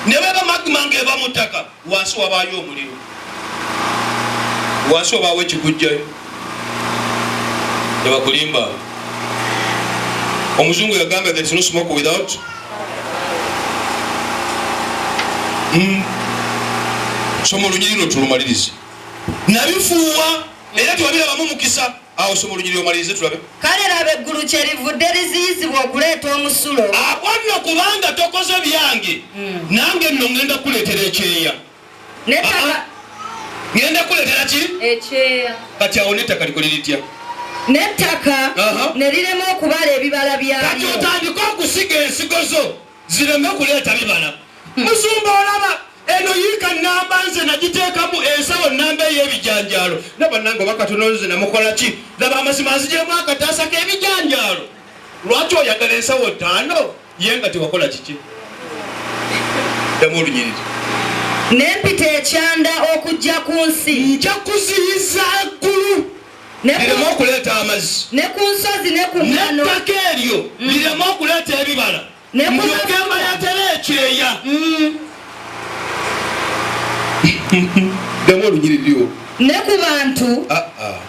ne beba magma ng'eva mu ttaka wansi wabaayo omuliro wansi wabaawo ekigujjayo tebakulimba. Omuzungu yagamba there is no smoke without somo lunyiriro tulumalirize nabifuuwa era tewabirabamu mukisa awo somo lunyiriro omalirize tulabe. Kale laba eggulu kyerivudde liziyizibwa okuleeta omusulo akwanno kubanga tokoze byange nange nno ngenda kuleetera ekyeya ngenda kuleetera ki ekyeya kati awo nettaka likole litya n'ettaka ne lirema okubala ebibala byalyo kati otandika okusiga ensigo zo zireme kuleeta bibala. Musumba olaba eno yiika namba nze nagiteekamu ensawo namba ey'ebijanjaalo nabannange oba katono nze namukola ki laba amazima nzigyemu akataasa k'ebijanjaalo lwaki oyagala ensawo 5 ye nga tewakola kiki ddamu olunyiriri n'empita ekyanda okujja ku nsi nja kuziyiza eggulu lireme okuleeta amazzi ne ku nsozi ne ku ngano n'ettaka eryo lireme okuleeta ebibala ndyoke mbaleetera ekyeya ddamu olunyiriri olwo ne ku bantu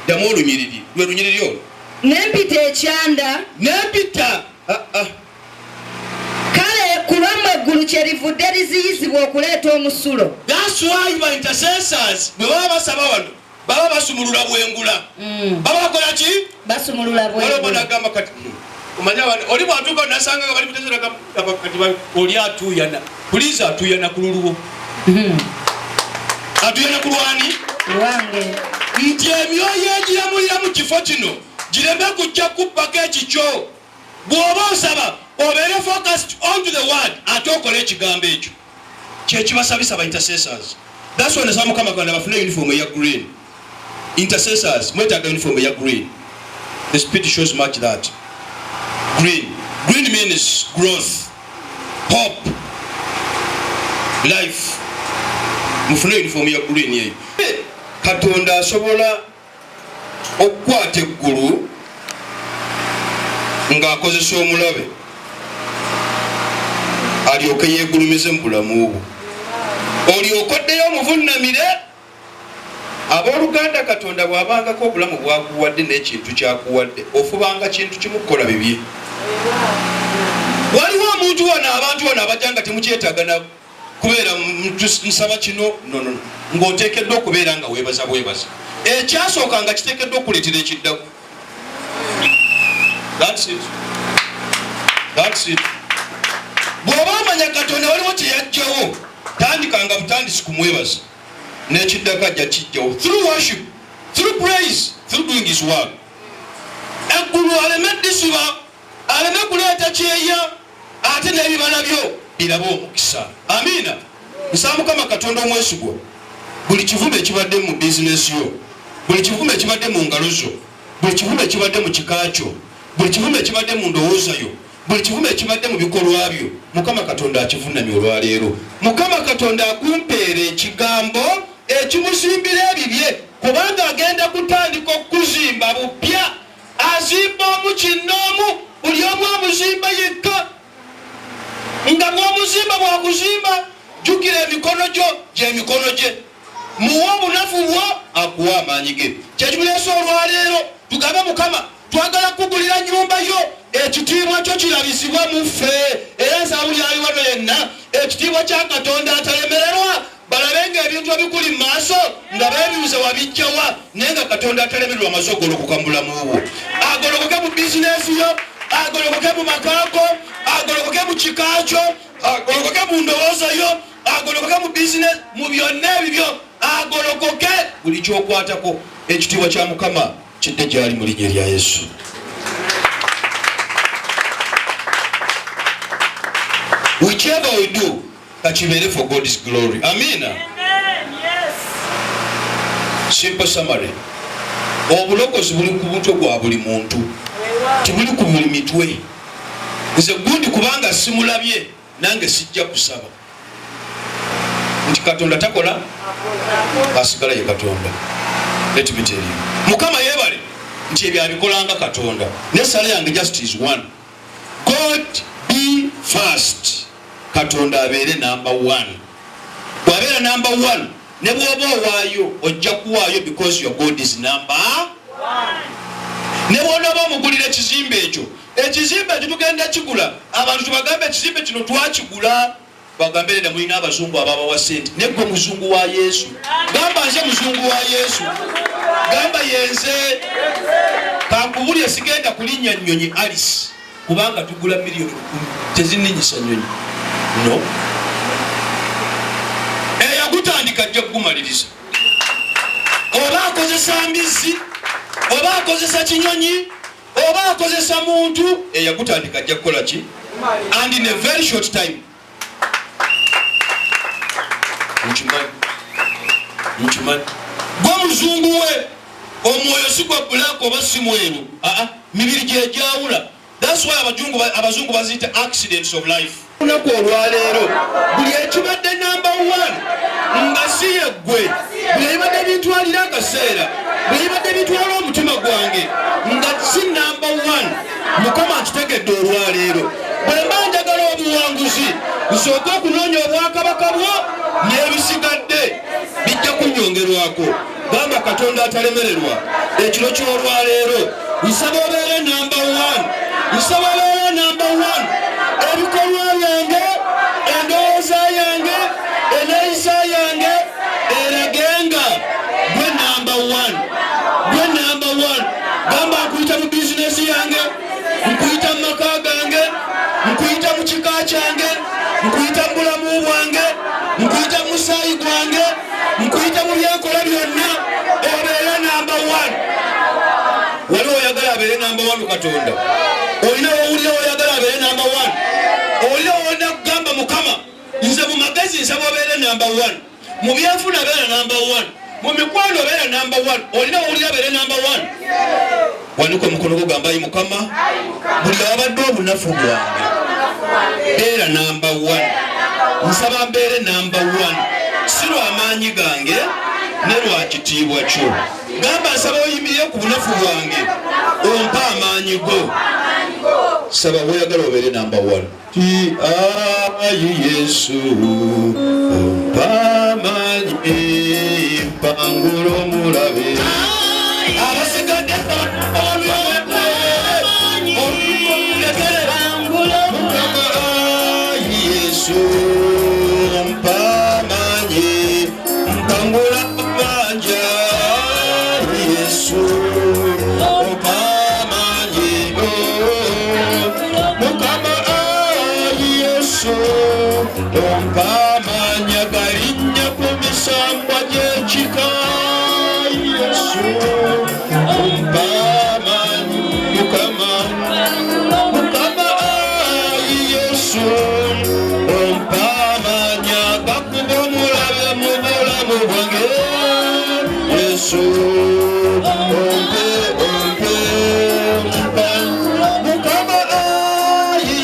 ddamu olunyiriri lwe lunyiriri olwo n'empita ekyanda n'empita kale ku lwammwe eggulu kyerivudde liziyizibwa okuleeta omusulo. That's why my intercessors bwe baba basaba wano baba basumulula bwengula baba bakola ki basumulula bwengula nagamba kati omanya oli bwatuuka nasanga nga bali mutezera kati oli atuuyana puliza atuuyana ku lulwo atuyana ku lwani lwange nti emyoyo egiramulira mu kifo kino gireme kujja kubbako ekikyo bw'oba osaba obeere focused on to the word ate okole ekigambo ekyo kyekibasabisa ba intercessors. That's why nasaba mukama Katonda bafune uniform eya green. Intercessors mwetaaga uniform eya green. The spirit shows much that green means growth, hope, life. Mufune uniform ya green yeyo. Katonda asobola okukwata eggulu ng'akozesa omulabe alyoke yeegulumize mu bulamu bwo olyoke oddeyo omuvunnamire. Abooluganda Katonda bw'abangako obulamu bwakuwadde n'ekintu kyakuwadde ofubanga kintu kimu kukola bibye. Waliwo omuntu wano abantu wano abajja nga temukyetaaga kubeera nsaba kino nono ng'oteekeddwa okubeera nga weebaza bwebaza ekyasooka nga kiteekeddwa okuleetera ekiddaku. That's it. Bw'oba omanya Katonda waliwo kye yajjawo tandikanga butandisi kumwebaza n'ekiddako ajja kijjawo through worship, through praise, through doing his work. Eggulu aleme ddisiba aleme kuleeta kyeya ate n'ebibala byo biraba omukisa. Amiina. Nsaba Mukama Katonda omwesigwa buli kivume ekibadde mu bizinesi yo, buli kivume ekibadde mu ngalo zo, buli kivume ekibadde mu kika kyo, buli kivume ekibadde mu ndowooza yo, buli kivume ekibadde mu bikolwa byo, Mukama Katonda akivunnamye olwaleero. Mukama Katonda akumpeera ekigambo ekimusimbira ebibye kubanga agenda kutandika okuzimba bupya. Azimba omu kinnoomu buli omu amuzimba yekka nga bw'omuzimba bw'akuzimba jjukira emikono gyo gy'emikono gye muwa obunafu bwo akuwa amaanyi ge. Kyekimuleesa olwaleero tugambe Mukama twagala kugulira nnyumba yo ekitiibwa kyo kirabisibwa mu ffe era nsaba buli ali wano yenna ekitiibwa kya Katonda atalemererwa balabe ng'ebintu ebikuli mu maaso nga beebibuze wabijjawa naye nga Katonda atalemererwa amaze ogolokoka mu bulamu bwo. Agolokoke mu bizinesi yo, agolokoke mu makaako, agolokoke mu kika kyo, agolokoke mu ndowooza yo, agolokoke mu bizinesi, mu byonna ebibyo agolokoke. Buli kyokwatako ekitiibwa kya Mukama kidde gy'ali mu linnya lya Yesu. Whichever we do, kakibeere for God's glory. Amina. Simple summary. Obulokozi buli ku mutwe gwa buli muntu. Tibuli ku buli mitwe. Nze gundi kubanga simulabye nange sijja kusaba. Nti Katonda takola asigala ye Katonda. Let me tell you. Mukama yebale nti ebyo abikolanga Katonda. Nesala yange just is one. God be first. Katonda abeere number one. Bw'abeera number one, ne bw'oba owaayo ojja kuwaayo because your God is number one. Ne bw'onooba omugulira ekizimbe ekyo, ekizimbe ekyo tugenda kigula, abantu tubagambe ekizimbe kino twakigula, bagambe nenda mulina abazungu ababawa ssente. Ne gwe muzungu wa Yesu. Gamba nze muzungu wa Yesu. Gamba yenze. Kankubulye sigenda kulinnya nnyonyi Alice. Kubanga tugula miliyoni 10 tezinninyisa nnyonyi. No. Eyagutandika ajja kugumaliriza. Oba akozesa mbizzi, oba akozesa kinyonyi, oba akozesa muntu, eyagutandika ajja kukola ki? And in a very short time. Nchimani. Gwa muzungu we, omwoyo si gwa black oba si mweru. Mibiri gyejawula. That's why abazungu baziyita accidents of life. Unaku olwaleero buli ekibadde number one nga si yeggwe, buli ebibadde bintwalira akaseera, buli ebibadde bitwala omutima gwange nga si number one, Mukama akitegedde olwaleero. Bwe mba njagala obuwanguzi nsooke okunoonya obwakabaka bwo n'ebisigadde bijja kunnyongerwako. Gamba Katonda atalemererwa. Ekiro ky'olwaleero nsaba obeere number one. Nsaba obeere number one. Ebikolwa byange, endowooza yange, eneeyisa yange eragenga gwe number one. Gwe number one. Gamba nkuyita mu bizinesi yange, nkuyita mu maka gange, nkuyita mu kika kyange, nkuyita mu bulamu bwange, nkuyita mu musaayi gwange, nkuyita mu byenkola byonna, obeere number one. Waliwo oyagala abeere number one Katonda. Olina owulira oyagala abeere number one. Olina owona kugamba Mukama nze mu magezi nsaba obeere number one. Mu byenfuna abeere number one. Mu mikwano abeere number one. Olina owulira abeere number one. Wanika omukono gwo gamba ayi Mukama, buli abadde obunafu bwange beera number one. Nsaba mbeere number one. Si lw'amaanyi gange ne lwa kitiibwa kyo. Gamba nsaba oyimirire ku bunafu bwange ompa amaanyi go. Saba oyagala obeere number one. Ayi Yesu ompa amaanyi mpangula omulabe. Abasigadde Yesu ompa amaanyi mpangula amanja. Yesu ompa amaanyi Mukama. Yesu ompa amaanyi agalinnya ku misambwa gy'ekika. Yesu ompa amaanyi Mukama. Mukama Yesu ompa amaanyi agakuba omulabe mu bulamu bwange. Yesu ompe Mukama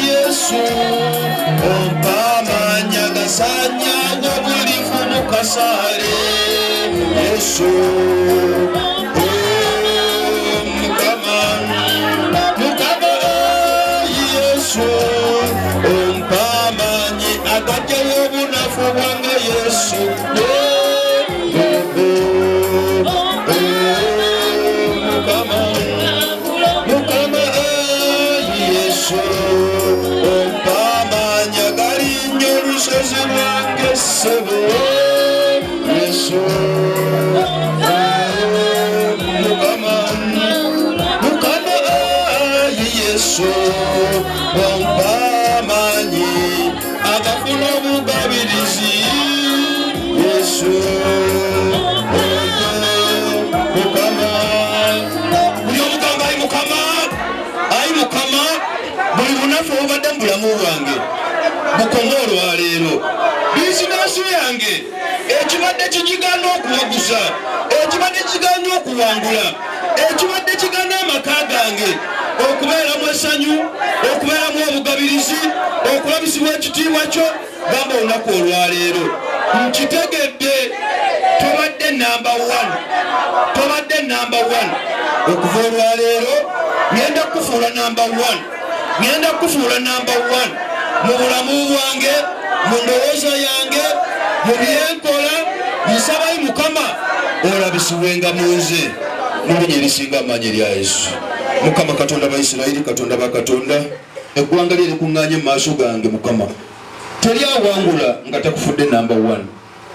Yesu ompa amaanyi agasaanyaawo obulifu mu kasaale. Yesu Mukama Yesu ompa amaanyi agaggyawo obunafu bwange. Yesu Mukama Yesu ompa amaanyi agalinnya olusozi lwange ssebo. Yesu Mukama Yesu ompa amaanyi agafuna obugabirizi. Yesu Mukama. Buli omugamba ayi Mukama, ayi Mukama, buli bunafu obubadde mu bulamu bwange bukoma olwaleero. Bizinesi yange ekibadde kigana okuwaguza, ekibadde kigana okuwangula, ekibadde kigana amaka gange okubeeramu essanyu, okubeeramu obugabirizi, okulabisibwa ekitiibwa kyo. Gamba olunaku olwaleero nkitegedde tobadde namba 1, tobadde namba 1. Okuva olwaleero ngenda kufuula namba 1, ngenda kufuula namba 1 mu bulamu bwange, mu ndowooza yange, mu byenkola. Nsabayo Mukama olabisibwenga mu nze mu linnya erisinga amaanyi erya Yesu. Mukama Katonda ba Isirayiri, Katonda ba Katonda, eggwanga lye likuŋŋaanye mu maaso gange. Mukama teri awangula nga takufudde namba 1.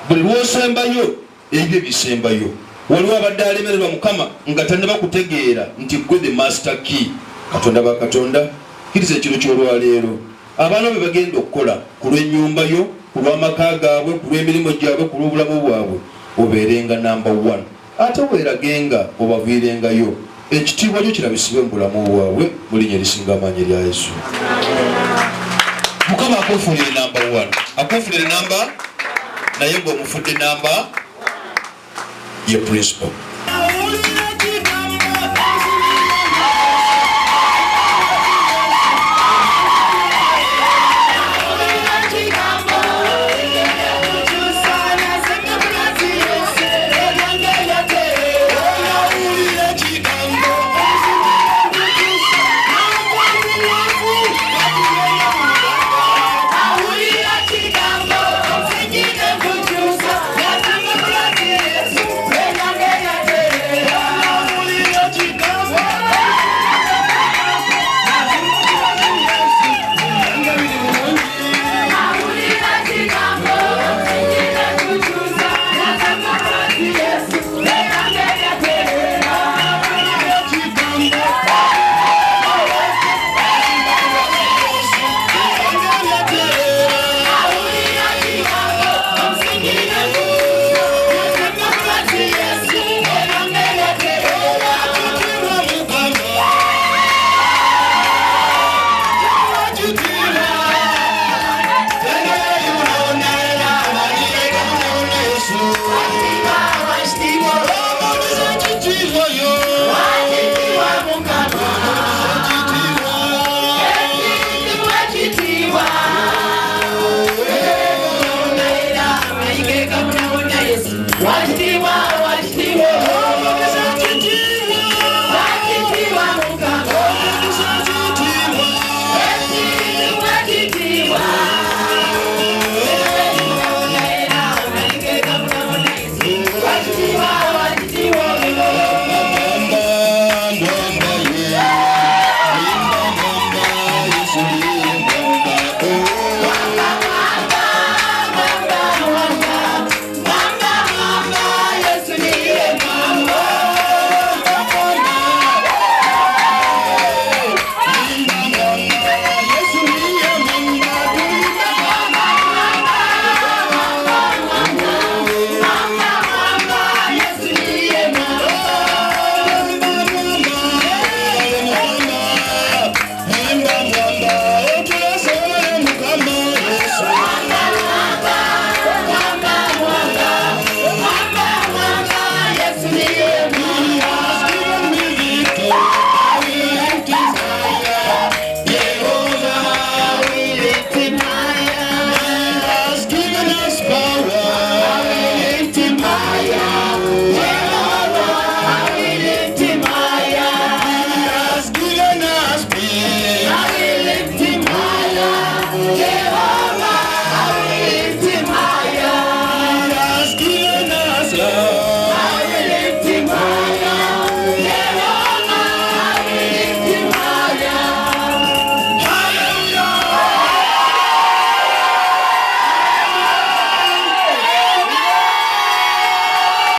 Buli lwosembayo ebyo bisembayo. Waliwo abadde alemererwa Mukama nga tannaba kutegeera nti gwe the master key. Katonda ba Katonda, kkiriza ekiro ky'olwaleero abaana be bagenda okukola ku lw'ennyumba yo, ku lw'amaka gaabwe, ku lw'emirimu gyabwe, ku lw'obulamu bwabwe, obeerenga namba 1. Ate weeragenga obaviirengayo, ekitiibwa kyo kirabisibwe mu bulamu bwabwe mu linnya erisinga amaanyi erya Yesu. Mukama akufuulire namba 1, akufuulire namba, naye ng'omufudde namba ye principal.